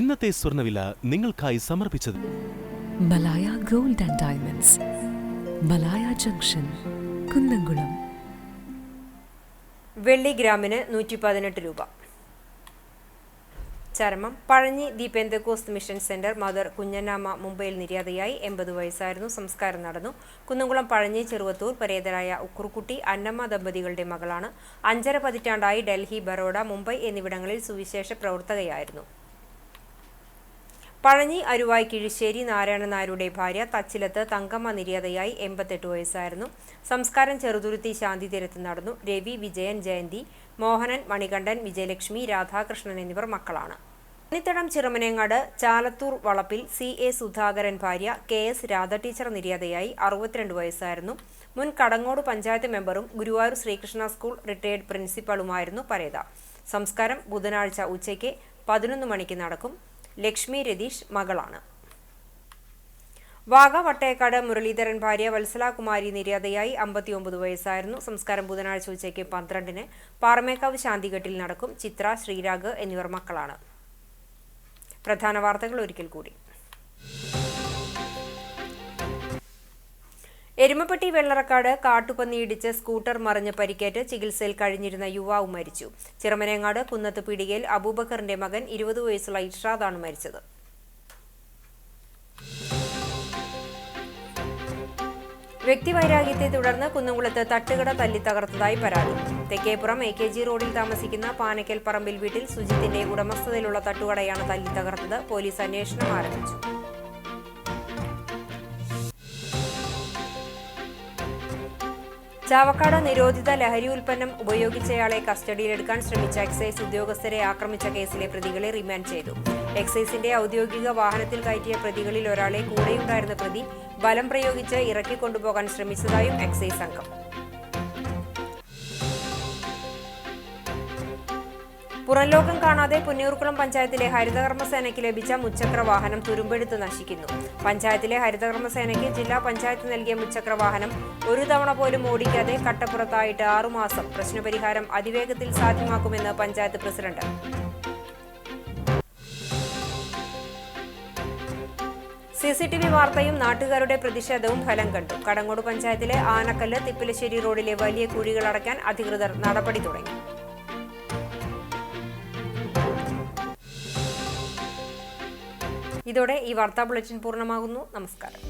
ഇന്നത്തെ സ്വർണ്ണവില നിങ്ങൾക്കായി സമർപ്പിച്ചത് Malaya gold and diamonds, Malaya junction, Kunnamkulam. വെള്ളി ഗ്രാമിന് 118 രൂപ. ചരമം Pazhanji the Pentecost mission centre mother Kunjannamma മുംബൈയിൽ നിര്യാതയായി. 80 വയസ്സായിരുന്നു. സംസ്കാരം നടന്നു. കുന്നംകുളം പഴഞ്ഞി ചെറുവത്തൂർ പരേതരായ ഉക്കുറുക്കുട്ടി അന്നമ്മ ദമ്പതികളുടെ മകളാണ്. 5.5 പതിറ്റാണ്ടായി ഡൽഹി, ബറോഡ, മുംബൈ എന്നിവിടങ്ങളിൽ സുവിശേഷ പ്രവർത്തകയായിരുന്നു. പഴഞ്ഞി അരുവായ് കിഴിശ്ശേരി നാരായണൻ നായരുടെ ഭാര്യ തച്ചിലത്ത് തങ്കമ്മ നിര്യാതയായി. 88 വയസ്സായിരുന്നു. സംസ്കാരം ചെറുതുരുത്തി ശാന്തി തീരത്ത് നടന്നു. രവി, വിജയൻ, ജയന്തി, മോഹനൻ, മണികണ്ഠൻ, വിജയലക്ഷ്മി, രാധാകൃഷ്ണൻ എന്നിവർ മക്കളാണ്. അനിത്തടം ചിറമനേങ്ങാട് ചാലത്തൂർ വളപ്പിൽ CA സുധാകരൻ ഭാര്യ KS രാധ ടീച്ചർ നിര്യാതയായി. 62 വയസ്സായിരുന്നു. മുൻ കടങ്ങോട് പഞ്ചായത്ത് മെമ്പറും ഗുരുവായൂർ ശ്രീകൃഷ്ണ സ്കൂൾ റിട്ടയേർഡ് പ്രിൻസിപ്പളുമായിരുന്നു പരേത. സംസ്കാരം ബുധനാഴ്ച ഉച്ചയ്ക്ക് 11 മണിക്ക് നടക്കും. ലക്ഷ്മി രതീഷ് മകളാണ്. വാഗ വട്ടേക്കാട് മുരളീധരൻ ഭാര്യ വത്സലാകുമാരി നിര്യാതയായി. 59 വയസ്സായിരുന്നു. സംസ്കാരം ബുധനാഴ്ച ഉച്ചയ്ക്ക് 12-ന് പാറമേക്കാവ് ശാന്തിഘട്ടിൽ നടക്കും. ചിത്ര, ശ്രീരാഗ് എന്നിവർ മക്കളാണ്. പ്രധാന വാർത്തകൾ ഒരിക്കൽ കൂടി. എരുമപ്പെട്ടി വെള്ളറക്കാട് കാട്ടുപന്നിയിടിച്ച് സ്കൂട്ടർ മറിഞ്ഞ് പരിക്കേറ്റ് ചികിത്സയിൽ കഴിഞ്ഞിരുന്ന യുവാവ് മരിച്ചു. ചിറമനേങ്ങാട് കുന്നത്ത് പീടികയിൽ അബൂബക്കറിന്റെ മകൻ 20 വയസ്സുള്ള ഇർഷാദാണ് മരിച്ചത്. വ്യക്തിവൈരാഗ്യത്തെ തുടർന്ന് കുന്നംകുളത്ത് തട്ടുകട തല്ലി തകർത്തതായി പരാതി. തെക്കേപ്പുറം AKG റോഡിൽ താമസിക്കുന്ന പാനക്കൽ പറമ്പിൽ വീട്ടിൽ സുജിത്തിന്റെ ഉടമസ്ഥതയിലുള്ള തട്ടുകടയാണ് തല്ലി തകർത്തത്. പോലീസ് അന്വേഷണം ആരംഭിച്ചു. ചാവക്കാട് നിരോധിത ലഹരി ഉൽപ്പന്നം ഉപയോഗിച്ചയാളെ കസ്റ്റഡിയിലെടുക്കാൻ ശ്രമിച്ച എക്സൈസ് ഉദ്യോഗസ്ഥരെ ആക്രമിച്ച കേസിലെ പ്രതികളെ റിമാൻഡ് ചെയ്തു. എക്സൈസിന്റെ ഔദ്യോഗിക വാഹനത്തിൽ കയറ്റിയ പ്രതികളിൽ ഒരാളെ കൂടെയുണ്ടായിരുന്ന പ്രതി ബലം പ്രയോഗിച്ച് ഇറക്കിക്കൊണ്ടുപോകാൻ ശ്രമിച്ചതായും എക്സൈസ് സംഘം. പുറംലോകം കാണാതെ പുന്നയൂർക്കുളം പഞ്ചായത്തിലെ ഹരിതകർമ്മസേനയ്ക്ക് ലഭിച്ച മുച്ചക്ര വാഹനം തുരുമ്പെടുത്ത് നശിക്കുന്നു. പഞ്ചായത്തിലെ ഹരിതകർമ്മസേനയ്ക്ക് ജില്ലാ പഞ്ചായത്ത് നൽകിയ മുച്ചക്ര വാഹനം ഒരു തവണ പോലും ഓടിക്കാതെ കട്ടപ്പുറത്തായിട്ട് 6 മാസം. പ്രശ്നപരിഹാരം അതിവേഗത്തിൽ സാധ്യമാക്കുമെന്ന് പഞ്ചായത്ത് പ്രസിഡന്റ്. CCTV വാർത്തയും നാട്ടുകാരുടെ പ്രതിഷേധവും ഫലം കണ്ടു. കടങ്ങോട് പഞ്ചായത്തിലെ ആനക്കല്ല് തിപ്പലശ്ശേരി റോഡിലെ വലിയ കുഴികൾ അടയ്ക്കാൻ അധികൃതർ നടപടി തുടങ്ങി. ഇതോടെ ഈ വാർത്താ ബുള്ളറ്റിൻ പൂർണ്ണമാകുന്നു. നമസ്കാരം.